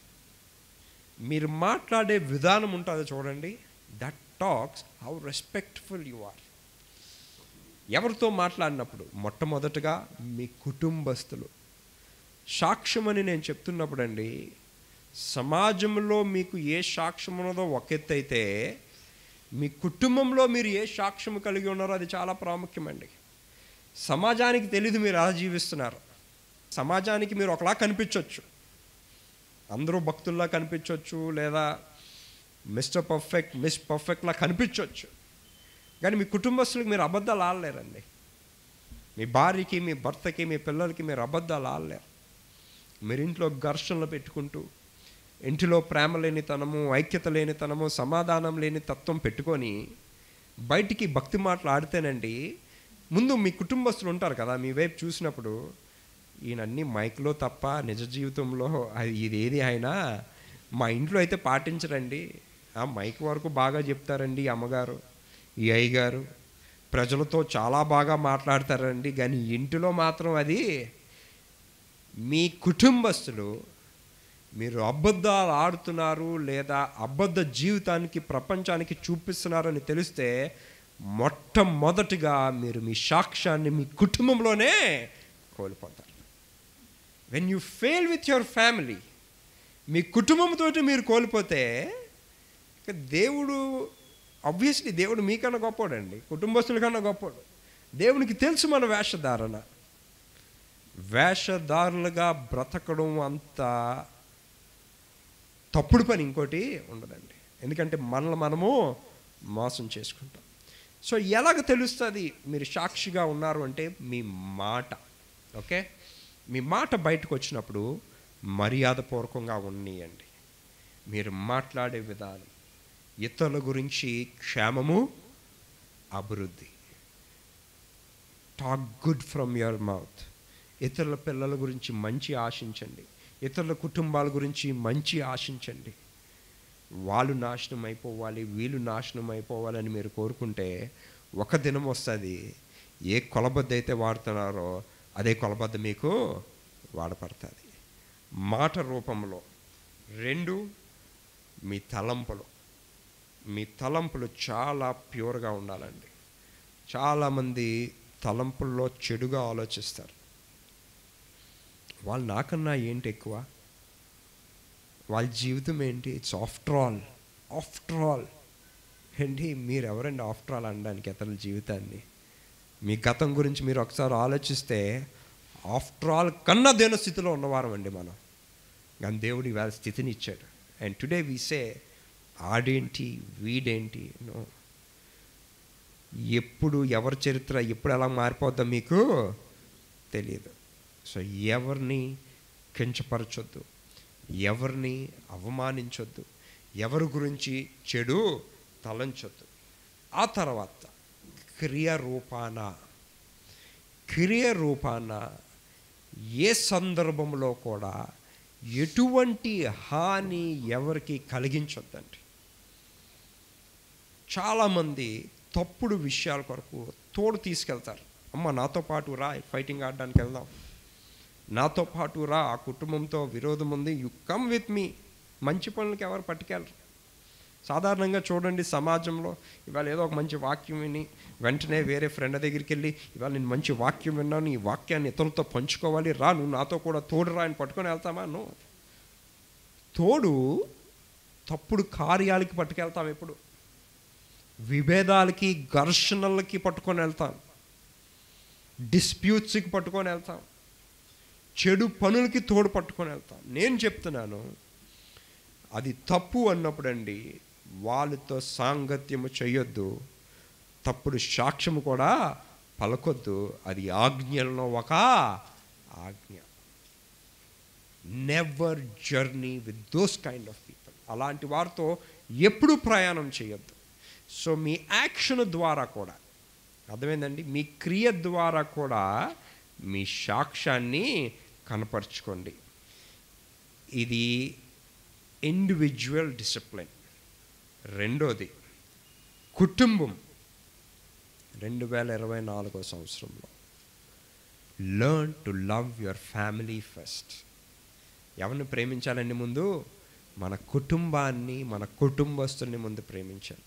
మీరు మాట్లాడే విధానం ఉంటుందో చూడండి, that talks how respectful you are. ఎవరితో మాట్లాడినప్పుడు? మొట్టమొదటగా మీ కుటుంబస్తులు. సాక్ష్యం అని నేను చెప్తున్నప్పుడు అండి, సమాజంలో మీకు ఏ సాక్ష్యం ఉన్నదో ఒక ఎత్తు అయితే, మీ కుటుంబంలో మీరు ఏ సాక్ష్యం కలిగి ఉన్నారో అది చాలా ప్రాముఖ్యమండి. సమాజానికి తెలీదు మీరు ఎలా జీవిస్తున్నారు. సమాజానికి మీరు ఒకలా కనిపించవచ్చు, అందరూ భక్తుల్లా కనిపించవచ్చు, లేదా మిస్టర్ పర్ఫెక్ట్ మిస్ పర్ఫెక్ట్లా కనిపించవచ్చు. కానీ మీ కుటుంబస్తులకు మీరు అబద్ధాలు ఆడలేరండి. మీ భార్యకి, మీ భర్తకి, మీ పిల్లలకి మీరు అబద్ధాలు ఆడలేరు. మీరు ఇంట్లో ఘర్షణలు పెట్టుకుంటూ, ఇంటిలో ప్రేమ లేనితనము, ఐక్యత లేనితనము, సమాధానం లేని తత్వం పెట్టుకొని బయటికి భక్తి మాటలు ఆడితేనండి, ముందు మీ కుటుంబస్తులు ఉంటారు కదా, మీ వైపు చూసినప్పుడు, ఈయనన్నీ మైక్లో తప్ప నిజ జీవితంలో ఇదేది అయినా మా ఇంట్లో అయితే పాటించరండి. ఆ మైక్ వరకు బాగా చెప్తారండి ఈ అమ్మగారు, ఈ అయ్యగారు, ప్రజలతో చాలా బాగా మాట్లాడతారండి, కానీ ఇంటిలో మాత్రం అది. మీ కుటుంబస్తులు మీరు అబద్ధాలు ఆడుతున్నారు లేదా అబద్ధ జీవితానికి ప్రపంచానికి చూపిస్తున్నారని తెలిస్తే మొట్టమొదటిగా మీరు మీ సాక్ష్యాన్ని మీ కుటుంబంలోనే కోల్పోతారు. When you fail with your family, మీ కుటుంబంతో మీరు కోల్పోతే దేవుడు, ఆబ్వియస్లీ దేవుడు మీకన్నా గొప్పోడండి, కుటుంబస్తుల కన్నా గొప్పోడు. దేవునికి తెలుసు మన వేషధారణ. వేషధారులుగా బ్రతకడం అంత తప్పుడు పని ఇంకోటి ఉండదండి. ఎందుకంటే మనల్ని మనము మోసం చేసుకుంటాం. సో ఎలాగ తెలుస్తుంది మీరు సాక్షిగా ఉన్నారు అంటే మీ మాట. ఓకే, మీ మాట బయటకు వచ్చినప్పుడు మర్యాదపూర్వకంగా ఉండనియండి. మీరు మాట్లాడే విధానం, ఇతరుల గురించి క్షేమము, అభివృద్ధి. Talk good from your mouth. ఇతరుల పిల్లల గురించి మంచి ఆశించండి, ఇతరుల కుటుంబాల గురించి మంచి ఆశించండి. వాళ్ళు నాశనం అయిపోవాలి, వీళ్ళు నాశనం అయిపోవాలని మీరు కోరుకుంటే ఒక దినం వస్తుంది, ఏ కొలబద్ద అయితే వాడుతున్నారో అదే కొలబద్ద మీకు వాడపడుతుంది. మాట రూపంలో. 2, మీ తలంపులు. మీ తలంపులు చాలా ప్యూర్గా ఉండాలండి. చాలామంది తలంపుల్లో చెడుగా ఆలోచిస్తారు. వాళ్ళు నాకన్నా ఏంటి ఎక్కువ, వాళ్ళ జీవితం ఏంటి, ఇట్స్ ఆఫ్టర్ ఆల్ ఏంటి, మీరు ఎవరండి ఆఫ్టర్ ఆల్ అనడానికి ఇతరుల జీవితాన్ని? మీ గతం గురించి మీరు ఒకసారి ఆలోచిస్తే ఆఫ్టర్ ఆల్ కన్నా దేని స్థితిలో ఉన్నవారం అండి మనం. కానీ దేవుడు ఇవాళ స్థితిని ఇచ్చాడు. అండ్ టుడే వి సే ఆడేంటి వీడేంటి. నో, ఎప్పుడు ఎవరి చరిత్ర ఎప్పుడు ఎలా మారిపోద్దో మీకు తెలియదు. సో ఎవరిని కించపరచొద్దు, ఎవరిని అవమానించొద్దు, ఎవరి గురించి చెడు తలంచొద్దు. ఆ తర్వాత క్రియ రూపాన ఏ సందర్భంలో కూడా ఎటువంటి హాని ఎవరికి కలిగించొద్దండి. చాలామంది తప్పుడు విషయాల కొరకు తోడు తీసుకెళ్తారు. అమ్మ నాతో పాటు రా, ఫైటింగ్ ఆడడానికి వెళ్దాం, నాతో పాటు రా, ఆ కుటుంబంతో విరోధం ఉంది, యు కమ్ విత్ మీ. మంచి పనులకి ఎవరు పట్టుకెళ్ళరు. సాధారణంగా చూడండి, సమాజంలో ఇవాళ ఏదో ఒక మంచి వాక్యం విని వెంటనే వేరే ఫ్రెండ్ దగ్గరికి వెళ్ళి, ఇవాళ నేను మంచి వాక్యం విన్నాను, ఈ వాక్యాన్ని ఇతరులతో పంచుకోవాలి, రా నువ్వు నాతో కూడా తోడు రా అని పట్టుకొని వెళ్తామా? నో. తోడు తప్పుడు కార్యాలకి పట్టుకెళ్తాం, ఎప్పుడు విభేదాలకి ఘర్షణలకి పట్టుకొని వెళ్తాం, డిస్ప్యూట్స్కి పట్టుకొని వెళ్తాం, చెడు పనులకి తోడు పట్టుకొని వెళ్తాం. నేను చెప్తున్నాను, అది తప్పు అన్నప్పుడు అండి వాళ్ళతో సాంగత్యము చేయొద్దు, తప్పుడు సాక్ష్యము కూడా పలకొద్దు. అది ఆజ్ఞలలో ఒక ఆజ్ఞ. Never journey with those kind of people. అలాంటి వారితో ఎప్పుడూ ప్రయాణం చేయొద్దు. సో మీ యాక్షన్ ద్వారా కూడా, అర్థమైందండి, మీ క్రియ ద్వారా కూడా మీ సాక్ష్యాన్ని కనపరుచుకోండి. ఇది ఇండివిజువల్ డిసిప్లిన్. రెండోది కుటుంబం. 2024 సంవత్సరంలో learn to love your family first. ఎవరిని ప్రేమించాలండి? ముందు మన కుటుంబాన్ని, మన కుటుంబస్తుల్ని ముందు ప్రేమించాలి.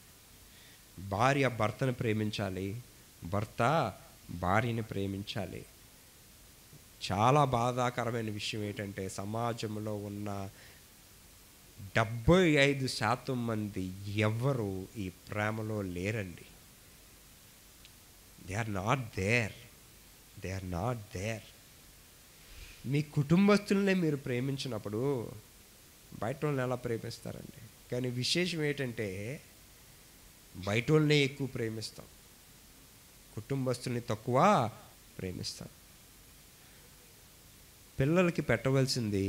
భార్య భర్తను ప్రేమించాలి, భర్త భార్యని ప్రేమించాలి. చాలా బాధాకరమైన విషయం ఏంటంటే, సమాజంలో ఉన్న 75% మంది ఎవరు ఈ ప్రేమలో లేరండి. They are not there. మీ కుటుంబస్తులనే మీరు ప్రేమించినప్పుడు బయట వాళ్ళని ఎలా ప్రేమిస్తారండి? కానీ విశేషం ఏంటంటే బయట వాళ్ళనే ఎక్కువ ప్రేమిస్తాం, కుటుంబస్తుల్ని తక్కువ ప్రేమిస్తాం. పిల్లలకి పెట్టవలసింది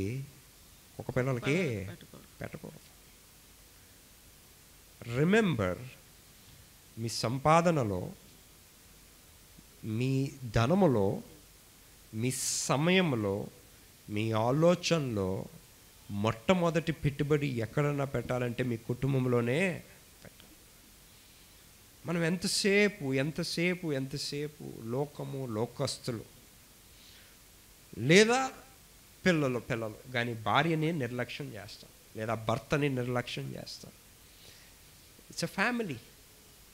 ఒక పిల్లలకి పెట్టకూడదు. రిమెంబర్, మీ సంపాదనలో, మీ ధనములో, మీ సమయంలో, మీ ఆలోచనలో మొట్టమొదటి పెట్టుబడి ఎక్కడన్నా పెట్టాలంటే మీ కుటుంబంలోనే పెట్టాలి. మనం ఎంతసేపు లోకము, లోకస్తులు లేదా పిల్లలు కానీ భార్యని నిర్లక్ష్యం చేస్తాం, లేదా భర్తని నిర్లక్ష్యం చేస్తాం. ఇట్స్ ఎ ఫ్యామిలీ,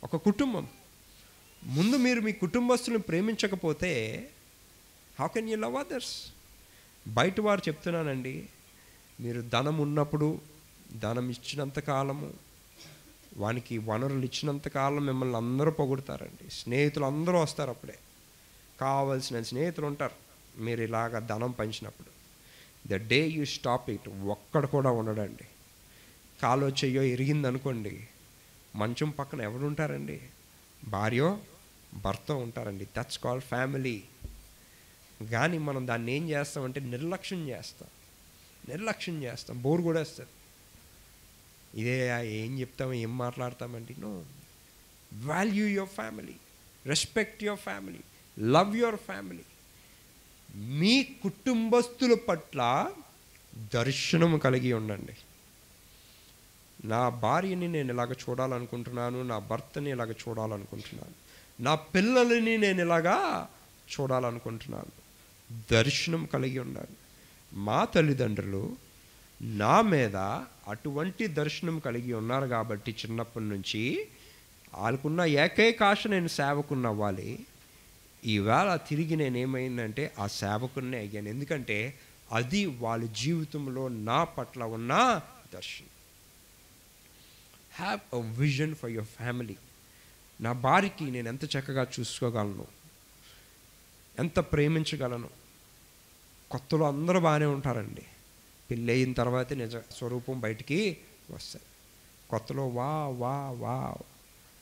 ఒక కుటుంబం. ముందు మీరు మీ కుటుంబస్తులను ప్రేమించకపోతే how can you love others? బయట వారు చెప్తున్నానండి, మీరు ధనం ఉన్నప్పుడు, ధనం ఇచ్చినంత కాలము, వానికి వనరులు ఇచ్చినంత కాలం మిమ్మల్ని అందరూ పొగుడతారండి. స్నేహితులు అందరూ వస్తారు, అప్పుడే కావాల్సిన స్నేహితులు ఉంటారు మీరు ఇలాగ ధనం పంచినప్పుడు. The day you stop it, ఒక్కడు కూడా ఉండడండి. కాలో చెయ్యో ఇరిగిందనుకోండి, మంచం పక్కన ఎవరు ఉంటారండి? భార్యో భర్త ఉంటారండి. That's called family. కానీ మనం దాన్ని ఏం చేస్తామంటే నిర్లక్ష్యం చేస్తాం, బోర్ కూడా వస్తుంది. ఇదే ఏం చెప్తాం, ఏం మాట్లాడతామండి? No, value your family, respect your family, love your family. మీ కుటుంబస్తుల పట్ల దర్శనం కలిగి ఉండండి. నా భార్యని నేను ఇలాగ చూడాలనుకుంటున్నాను, నా భర్తని ఇలాగ చూడాలనుకుంటున్నాను, నా పిల్లలని నేను ఇలాగా చూడాలనుకుంటున్నాను. దర్శనం కలిగి ఉండాలి. మా తల్లిదండ్రులు నా మీద అటువంటి దర్శనం కలిగి ఉన్నారు కాబట్టి చిన్నప్పటి నుంచి వాళ్ళకున్న ఏకైక ఆశ నేను సేవకుని అవ్వాలి. ఈవేళ తిరిగి నేనేమైందంటే ఆ సేవకున్నే అయ్యాను. ఎందుకంటే అది వాళ్ళ జీవితంలో నా పట్ల ఉన్న దర్శనం. Have a vision for your family. నా భార్యకి నేను ఎంత చక్కగా చూసుకోగలను, ఎంత ప్రేమించగలను. కొత్తలో అందరూ బాగానే ఉంటారండి, పెళ్ళి అయిన తర్వాతే నిజ స్వరూపం బయటికి వస్తుంది. కొత్తలో వా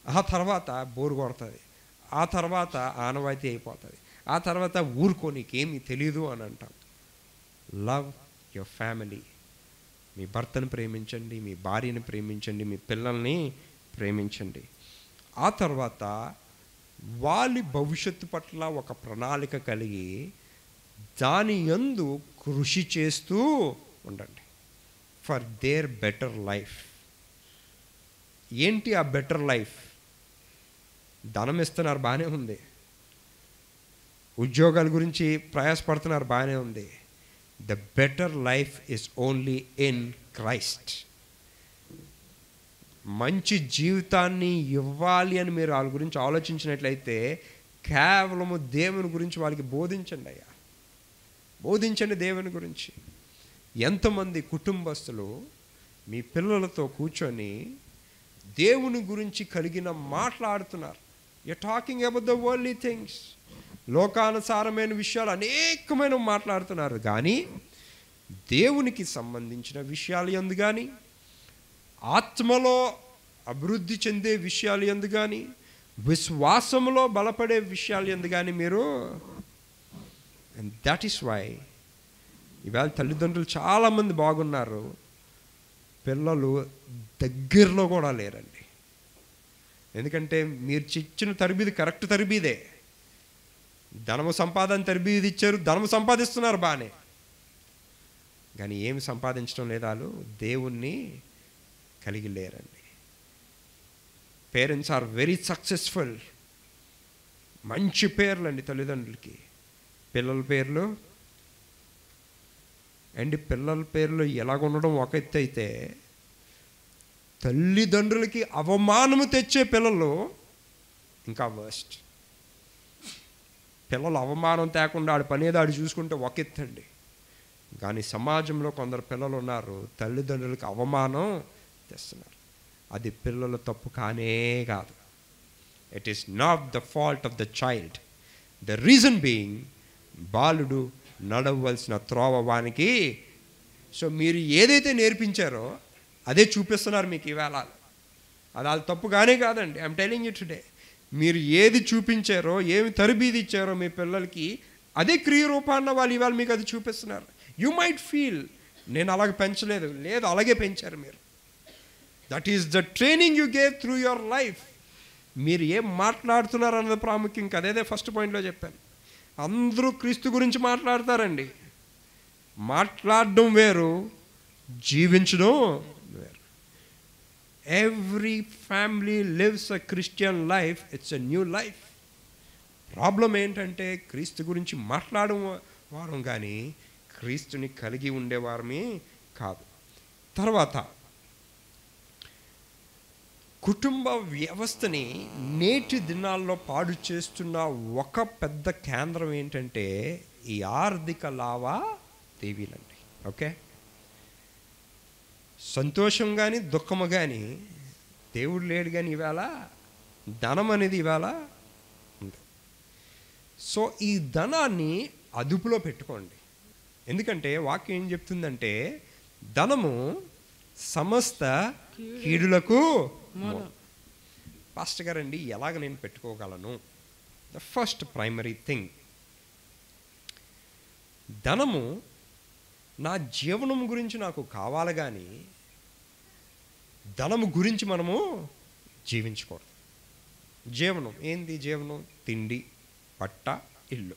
ఆ తర్వాత బోరు కొడుతుంది, ఆ తర్వాత ఆనవాయితీ అయిపోతుంది, ఆ తర్వాత ఊరుకో నీకేమీ తెలీదు అని అంటాం. Love your family. మీ భర్తను ప్రేమించండి, మీ భార్యని ప్రేమించండి, మీ పిల్లల్ని ప్రేమించండి. ఆ తర్వాత వాళ్ళ భవిష్యత్తు పట్ల ఒక ప్రణాళిక కలిగి దాని యందు కృషి చేస్తూ ఉండండి. For their better life. ఏంటి ఆ బెటర్ లైఫ్? ధనం ఇస్తున్నారు, బాగానే ఉంది. ఉద్యోగాల గురించి ప్రయాసపడుతున్నారు, బాగానే ఉంది. The better life is only in Christ. మంచి జీవితాన్ని ఇవ్వాలి అని మీరు వాళ్ళ గురించి ఆలోచించినట్లయితే కేవలము దేవుని గురించి వాళ్ళకి బోధించండి అయ్యా, బోధించండి దేవుని గురించి. ఎంతమంది కుటుంబస్తులు మీ పిల్లలతో కూర్చొని దేవుని గురించి కలిగిన మాట్లాడుతున్నారు. You talking about the worldly things. లోకానుసారమైన విషయాలు అనేకమైన మాట్లాడుతున్నారు, కానీ దేవునికి సంబంధించిన విషయాలు యందు కానీ, ఆత్మలో అభివృద్ధి చెందే విషయాలు యందు కానీ, విశ్వాసంలో బలపడే విషయాలు యందు కానీ మీరు, అండ్ దట్ ఈస్ వై ఇవాళ తల్లిదండ్రులు చాలామంది బాగున్నారు, పిల్లలు దగ్గరలో కూడా లేరండి. ఎందుకంటే మీరు ఇచ్చిన తరబీది కరెక్ట్ తరబీదే. ధనము సంపాదన తరబీది ఇచ్చారు, ధనము సంపాదిస్తున్నారు బాగానే, కానీ ఏమి సంపాదించడం లేదా, దేవుణ్ణి కలిగి లేరండి. Parents are very successful. మంచి పేర్లు అండి తల్లిదండ్రులకి. పిల్లల పేర్లు అండి, పిల్లల పేర్లు ఎలాగ ఉండడం ఒక ఎత్తు అయితే, తల్లిదండ్రులకి అవమానము తెచ్చే పిల్లలు ఇంకా వర్స్ట్. పిల్లలు అవమానం తేకుండా ఆడి పనేది ఆడు చూసుకుంటే ఒక ఎత్తండి. కానీ సమాజంలో కొందరు పిల్లలు ఉన్నారు, తల్లిదండ్రులకు అవమానం తెస్తున్నారు. అది పిల్లల తప్పు కానే కాదు. It is not the fault of the child. The reason being, బాలుడు నడవలసిన త్రోవ వానికి. సో మీరు ఏదైతే నేర్పించారో అదే చూపిస్తున్నారు మీకు ఈవేళ. అది వాళ్ళ తప్పు కానే కాదండి. I'm telling you today. మీరు ఏది చూపించారో, ఏమి తరబీది ఇచ్చారో మీ పిల్లలకి, అదే క్రియ రూపాన్న వాళ్ళు ఇవాళ మీకు అది చూపిస్తున్నారు. యూ మైట్ ఫీల్ నేను అలాగే పెంచలేదు, లేదు అలాగే పెంచారు మీరు. That is the training you gave through your life. మీరు ఏం మాట్లాడుతున్నారు అన్నది ప్రాముఖ్యం. అదేదే ఫస్ట్ పాయింట్లో చెప్పాను. అందరూ క్రీస్తు గురించి మాట్లాడతారండి. మాట్లాడడం వేరు, జీవించడం వేరు. Every family lives a Christian life. It's a new life. Problem ఏంటంటే క్రీస్తు గురించి మాట్లాడడం వారం కానీ క్రీస్తుని కలిగి ఉండేవారమే కాదు. తర్వాత కుటుంబ వ్యవస్థని నేటి దినాల్లో పాడు చేస్తున్న ఒక పెద్ద కేంద్రం ఏంటంటే ఈ ఆర్థిక లావాదేవీలండి. ఓకే, సంతోషం కానీ దుఃఖము కానీ దేవుడు లేడు కానీ ఇవాళ ధనం అనేది ఇవాళ ఉంది. సో ఈ ధనాన్ని అదుపులో పెట్టుకోండి. ఎందుకంటే వాక్యం ఏం చెప్తుందంటే ధనము సమస్త కీడులకు మూలం. పాస్టర్ గారండి ఎలాగ నేను పెట్టుకోగలను? ద ఫస్ట్ ప్రైమరీ థింగ్, ధనము నా జీవనం గురించి నాకు కావాలి కానీ ధనము గురించి మనము జీవించకూడదు. జీవనం ఏంది? జీవనం తిండి, పట్ట, ఇల్లు.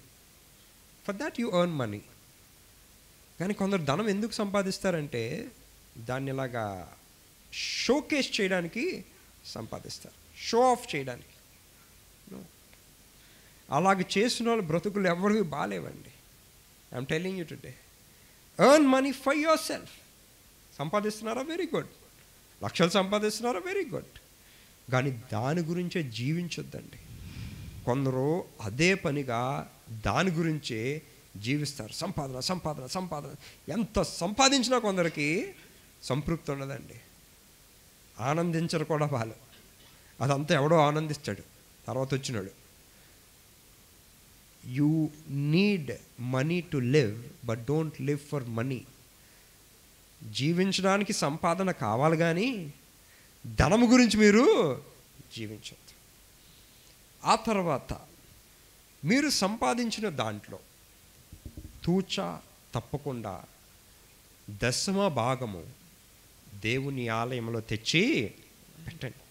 For that you earn money. కానీ కొందరు ధనం ఎందుకు సంపాదిస్తారంటే దాన్ని ఇలాగా షోకేస్ చేయడానికి సంపాదిస్తారు, షో ఆఫ్ చేయడానికి. అలాగ చేసిన వాళ్ళు బ్రతుకులు ఎవరికి బాగాలేవండి. I'm telling you today, earn money for yourself. సంపాదిస్తున్నారా? Very good. లక్షలు సంపాదిస్తున్నారా? Very good. కానీ దాని గురించే జీవించొద్దండి. కొందరు అదే పనిగా దాని గురించే జీవిస్తారు. సంపాదన సంపాదన సంపాదన. ఎంత సంపాదించినా కొందరికి సంతృప్తి ఉండదండి. ఆనందించరు కూడా వాళ్ళు. అదంతా ఎవడో ఆనందిస్తాడు, తర్వాత వచ్చినాడు. You need money to live, but don't live for money. జీవించడానికి సంపాదన కావాలి కానీ ధనము గురించి మీరు జీవించొద్దు. ఆ తర్వాత మీరు సంపాదించిన దాంట్లో తూచా తప్పకుండా దశమ భాగము దేవుని ఆలయంలో తెచ్చి పెట్టండి.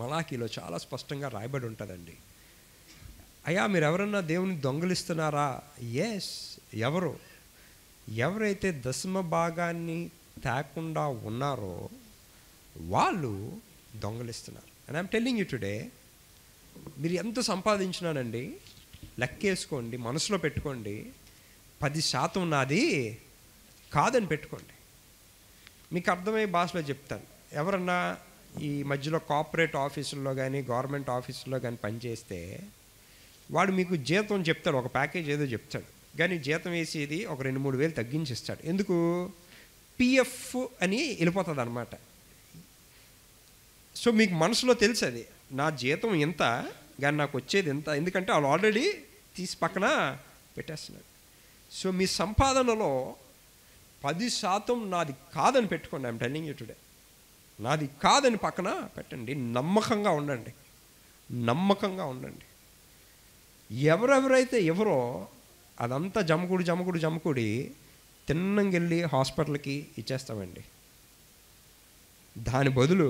మలాకీలో చాలా స్పష్టంగా రాయబడి ఉంటుందండి. అయ్యా మీరు ఎవరన్నా దేవుని దొంగిలిస్తున్నారా? ఎస్. ఎవరైతే దశమ భాగాన్ని తేకుండా ఉన్నారో వాళ్ళు దొంగలిస్తున్నారు. And I'm telling you today, మీరు ఎంత సంపాదించినానండి లెక్కేసుకోండి, మనసులో పెట్టుకోండి. 10% నాది కాదని పెట్టుకోండి. మీకు అర్థమయ్యే భాషలో చెప్తాను. ఎవరన్నా ఈ మధ్యలో కార్పొరేట్ ఆఫీసుల్లో కానీ గవర్నమెంట్ ఆఫీసుల్లో కానీ పనిచేస్తే వాడు మీకు జీతం చెప్తాడు, ఒక ప్యాకేజ్ ఏదో చెప్తాడు, కానీ జీతం వేసేది ఒక 2-3 వేలు తగ్గించి ఇస్తాడు. ఎందుకు? పిఎఫ్ అని వెళ్ళిపోతుంది అనమాట. సో మీకు మనసులో తెలుసు అది నా జీతం ఎంత, కానీ నాకు వచ్చేది ఎంత. ఎందుకంటే వాళ్ళు ఆల్రెడీ తీసి పక్కన పెట్టేస్తున్నాడు. సో మీ సంపాదనలో 10% నాది కాదని పెట్టుకోండి. ఐఎమ్ టెల్లింగ్ యూ టుడే, నాది కాదని పక్కన పెట్టండి. నమ్మకంగా ఉండండి, నమ్మకంగా ఉండండి. ఎవరెవరైతే ఎవరో అదంతా జమకుడి తిన్నంగెళ్ళి హాస్పిటల్కి ఇచ్చేస్తామండి. దాని బదులు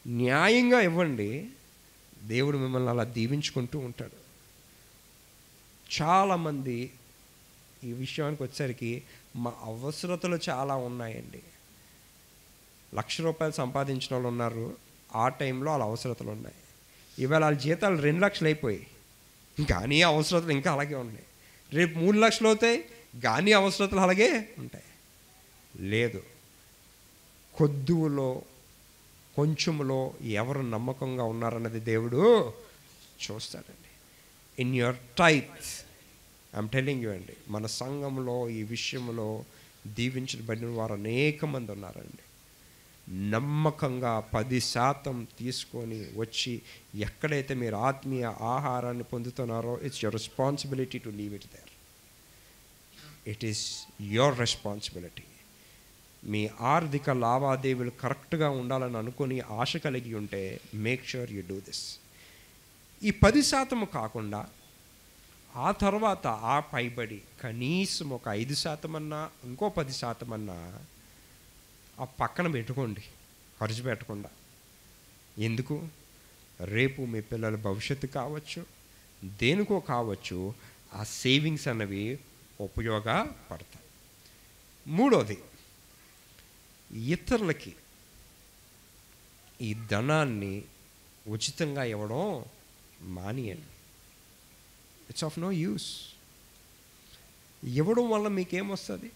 న్యాయంగా ఇవ్వండి, దేవుడు మిమ్మల్ని అలా దీవించుకుంటూ ఉంటాడు. చాలామంది ఈ విషయానికి వచ్చేసరికి మా అవసరతలు చాలా ఉన్నాయండి. ₹1,00,000 సంపాదించిన వాళ్ళు ఉన్నారు, ఆ టైంలో వాళ్ళ అవసరతలు ఉన్నాయి. ఇవాళ వాళ్ళ జీతాలు 2 లక్షలు అయిపోయి కానీ అవసరతలు ఇంకా అలాగే ఉన్నాయి. రేపు 3 లక్షలు అవుతాయి కానీ అవసరతలు అలాగే ఉంటాయి. లేదు, కొద్దులో కొంచెంలో ఎవరు నమ్మకంగా ఉన్నారన్నది దేవుడు చూస్తాడండి. In your tithe I'm telling you అండి, మన సంఘంలో ఈ విషయంలో దీవించబడిన వారు అనేక మంది ఉన్నారండి. నమ్మకంగా 10% తీసుకొని వచ్చి ఎక్కడైతే మీరు ఆత్మీయ ఆహారాన్ని పొందుతున్నారో, it's your responsibility to leave it there. It is your responsibility. మీ ఆర్థిక లావాదేవీలు కరెక్ట్గా ఉండాలని అనుకుని ఆశ కలిగి ఉంటే make sure you do this. ఈ 10% కాకుండా ఆ తర్వాత ఆ పైబడి కనీసం ఒక 5% అన్నా, ఇంకో 10% అన్నా ఆ పక్కన పెట్టుకోండి, ఖర్చు పెట్టకుండా. ఎందుకు? రేపు మీ పిల్లల భవిష్యత్తు కావచ్చు, దేనికో కావచ్చు, ఆ సేవింగ్స్ అన్నవి ఉపయోగపడతాయి. మూడోది, ఇతరులకి ఈ ధనాన్ని ఉచితంగా ఇవ్వడం మానేయండి. It's of no use. ఇవ్వడం వల్ల మీకేమొస్తుంది?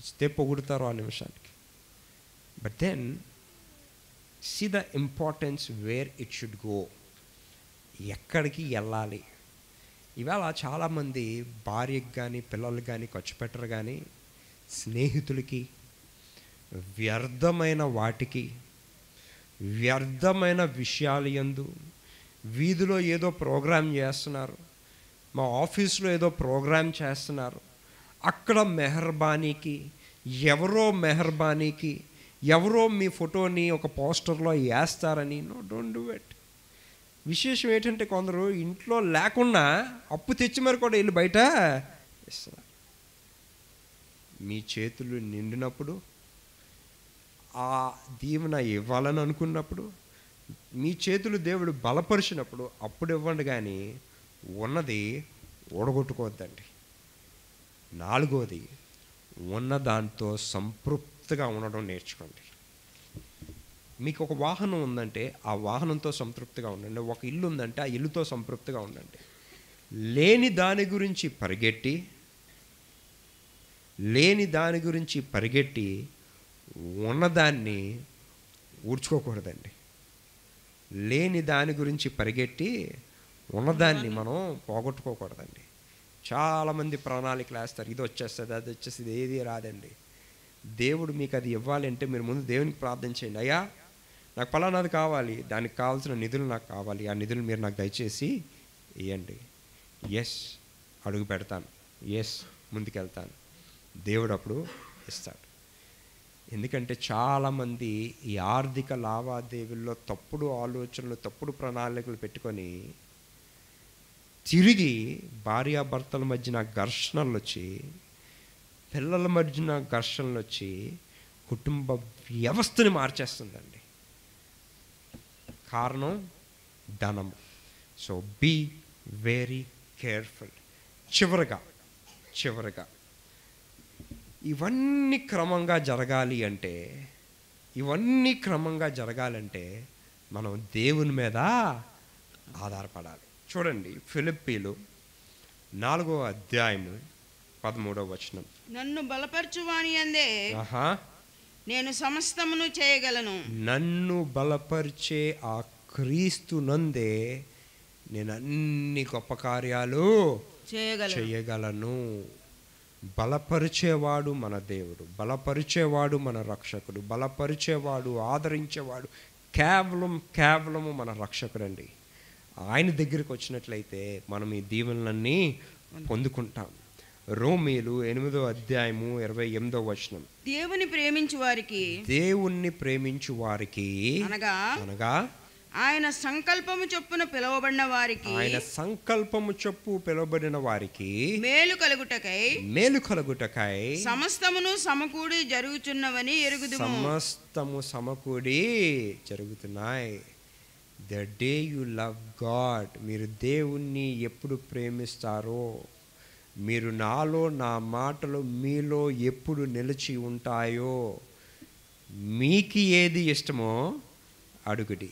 ఇస్తే పొగుడుతారు ఆ నిమిషానికి. But then see the importance where it should go. ఎక్కడికి వెళ్ళాలి? ఇవాళ చాలామంది భార్యకి కానీ పిల్లలకి కానీ ఖర్చు పెట్టరు, కానీ స్నేహితులకి, వ్యర్థమైన వాటికి, వ్యర్థమైన విషయాలు యందు, వీధిలో ఏదో ప్రోగ్రాం చేస్తున్నారు, మా ఆఫీస్లో ఏదో ప్రోగ్రాం చేస్తున్నారు, అక్కడ మెహర్బానీకి, ఎవరో మెహర్బానీకి ఎవరో మీ ఫోటోని ఒక పోస్టర్లో వేస్తారని. No, don't do it. విశేషం ఏంటంటే కొందరు ఇంట్లో లేకుండా అప్పు తెచ్చి మరి కూడా వెళ్ళి బయట ఇస్తున్నారు. మీ చేతులు నిండినప్పుడు, ఆ దీవెన ఇవ్వాలని అనుకున్నప్పుడు, మీ చేతులు దేవుడు బలపరిచినప్పుడు అప్పుడు ఇవ్వండి, కానీ ఉన్నది ఓడగొట్టుకోవద్దండి. నాలుగోది, ఉన్న దాంతో సంతృప్తిగా ఉండడం నేర్చుకోండి. మీకు ఒక వాహనం ఉందంటే ఆ వాహనంతో సంతృప్తిగా ఉండండి. ఒక ఇల్లు ఉందంటే ఆ ఇల్లుతో సంతృప్తిగా ఉండండి. లేని దాని గురించి పరిగెట్టి ఉన్నదాన్ని ఊడ్చుకోకూడదండి. లేని దాని గురించి పరిగెట్టి ఉన్నదాన్ని మనం పోగొట్టుకోకూడదండి. చాలామంది ప్రణాళికలు వేస్తారు, ఇది వచ్చేస్తుంది, అది వచ్చేస్తుంది, ఏది రాదండి. దేవుడు మీకు అది ఇవ్వాలంటే మీరు ముందు దేవునికి ప్రార్థన చేయండి. అయ్యా, నాకు ఫలానాది కావాలి, దానికి కావాల్సిన నిధులు నాకు కావాలి, ఆ నిధులు మీరు నాకు దయచేసి ఇవ్వండి. ఎస్, అడుగు పెడతాను, ఎస్, ముందుకెళ్తాను. దేవుడు అప్పుడు ఇస్తాడు. ఎందుకంటే చాలామంది ఈ ఆర్థిక లావాదేవీల్లో తప్పుడు ఆలోచనలు, తప్పుడు ప్రణాళికలు పెట్టుకొని తిరిగి భార్యాభర్తల మధ్యన ఘర్షణలు వచ్చి, పిల్లల మధ్యన ఘర్షణలు వచ్చి కుటుంబ వ్యవస్థని మార్చేస్తుందండి. కారణం ధనం. So be very careful. చివరగా ఇవన్నీ క్రమంగా జరగాలంటే మనం దేవుని మీద ఆధారపడాలి. చూడండి, ఫిలిప్పీలు 4వ అధ్యాయము 13వ వచనం. నన్ను బలపరచువాని యందే నేను సమస్తమును చేయగలను. నన్ను బలపరిచే ఆ క్రీస్తు నందే నేను అన్ని గొప్ప కార్యాలు చేయగలను. బలపరిచేవాడు మన దేవుడు, బలపరిచేవాడు మన రక్షకుడు, బలపరిచేవాడు, ఆదరించేవాడు కేవలము మన రక్షకుడండి. ఆయన దగ్గరికి వచ్చినట్లయితే మనం ఈ దీవెనలన్నీ పొందుకుంటాం. రోమీలు 8వ అధ్యాయము 28వ వచనం. దేవుని ప్రేమించు వారికి అనగా ఆయన సంకల్పము చొప్పున పిలువబడిన వారికి మేలు కలుగుటకై సమస్తమును సమకూడి జరుగుచున్నవని ఎరుగుదుము. సమస్తము సమకూడి జరుగుతున్నాయి. The day you love God, మీరు దేవుణ్ణి ఎప్పుడు ప్రేమిస్తారో, మీరు నాలో, నా మాటలు మీలో ఎప్పుడు నిలిచి ఉంటాయో, మీకు ఏది ఇష్టమో అడుగుడి.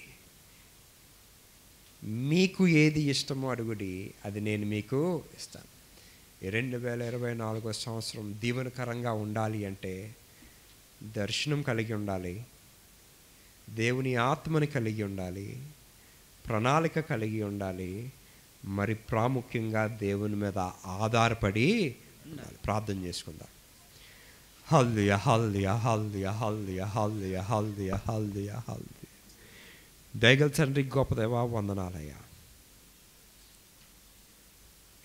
అది నేను మీకు ఇస్తాను. 2024 సంవత్సరం దీవెనకరంగా ఉండాలి అంటే దర్శనం కలిగి ఉండాలి, దేవుని ఆత్మని కలిగి ఉండాలి, ప్రణాళిక కలిగి ఉండాలి, మరి ప్రాముఖ్యంగా దేవుని మీద ఆధారపడి ఉండాలి. ప్రార్థన చేసుకుందాం. హల్లెలూయా హల్లెలూయా హల్లెలూయా హల్లెలూయా హల్లెలూయా హల్లెలూయా హల్లెలూయా హల్లెలూయా. దయగల తండ్రి, గొప్ప దేవా, వందనాలయ్యా.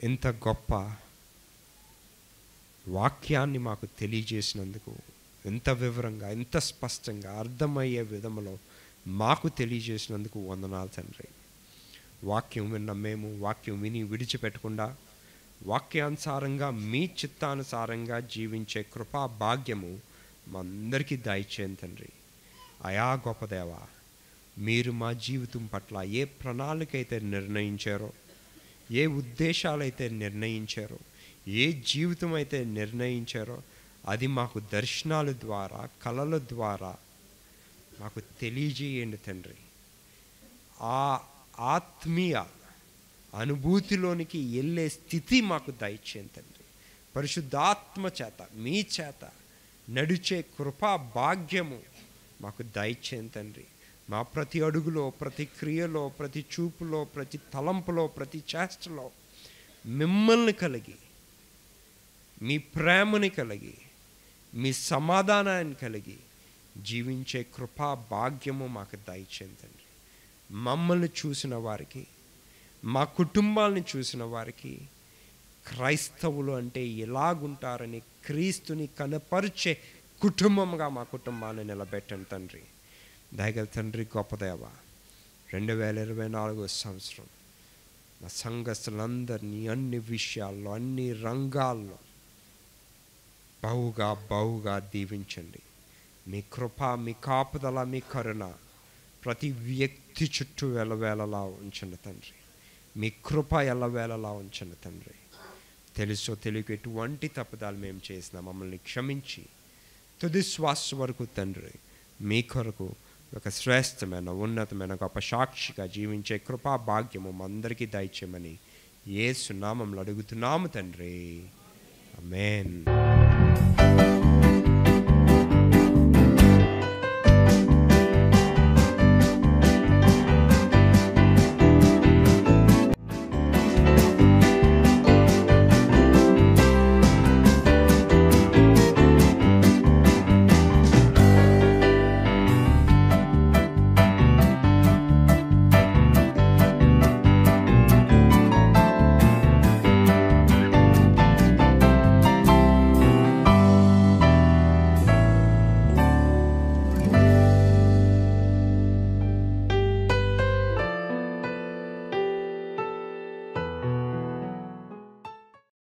ఇంత గొప్ప వాక్యాన్ని మాకు తెలియజేసినందుకు, ఎంత వివరంగా, ఎంత స్పష్టంగా అర్థమయ్యే విధంలో మాకు తెలియజేసినందుకు వందనాలు తండ్రి. వాక్యం విన్న మేము వాక్యం విని విడిచిపెట్టకుండా వాక్యానుసారంగా మీ చిత్తానుసారంగా జీవించే కృపా భాగ్యము మా అందరికీ దయచేయండి తండ్రి. అయా గొప్ప దేవా, మీరు మా జీవితం పట్ల ఏ ప్రణాళిక అయితే నిర్ణయించారో, ఏ ఉద్దేశాలైతే నిర్ణయించారో, ఏ జీవితం అయితే నిర్ణయించారో అది మాకు దర్శనాల ద్వారా, కళల ద్వారా మాకు తెలియజేయండి తండ్రి. ఆ ఆత్మీయ అనుభూతిలోనికి వెళ్ళే స్థితి మాకు దయచేయండి తండ్రి. పరిశుద్ధాత్మ చేత, మీ చేత నడిచే కృపా భాగ్యము మాకు దయచేయండి తండ్రి. మా ప్రతి అడుగులో, ప్రతి క్రియలో, ప్రతి చూపులో, ప్రతి తలంపులో, ప్రతి చేష్టలో మిమ్మల్ని కలిగి, మీ ప్రేమని కలిగి, మీ సమాధానాన్ని కలిగి జీవించే కృపా భాగ్యము మాకు దయచేయండి తండ్రి. మమ్మల్ని చూసిన వారికి, మా కుటుంబాలను చూసిన వారికి క్రైస్తవులు అంటే ఎలాగుంటారని క్రీస్తుని కనపరిచే కుటుంబంగా మా కుటుంబాన్ని నిలబెట్టండి తండ్రి. దయగల తండ్రి, గొప్ప దేవ, 2024 సంవత్సరం మా సంఘస్థులందరినీ అన్ని విషయాల్లో, అన్ని రంగాల్లో బహుగా దీవించండి. మీ కృప, మీ కాపుదల, మీ కరుణ ప్రతి వ్యక్తి చుట్టూ ఎల్లవేళలా ఉంచండి తండ్రి. మీ కృప ఎల్లవేళలా ఉంచండి తండ్రి. తెలుసో తెలియక ఎటువంటి తప్పుదాలు మేము చేసినా మమ్మల్ని క్షమించి తుది శ్వాస వరకు తండ్రి మీ కొరకు ఒక శ్రేష్టమైన, ఉన్నతమైన, గొప్ప సాక్షిగా జీవించే కృపా భాగ్యము మా అందరికీ దయచేయమని యేసు నామములో అడుగుతున్నాము తండ్రి. ఆమేన్.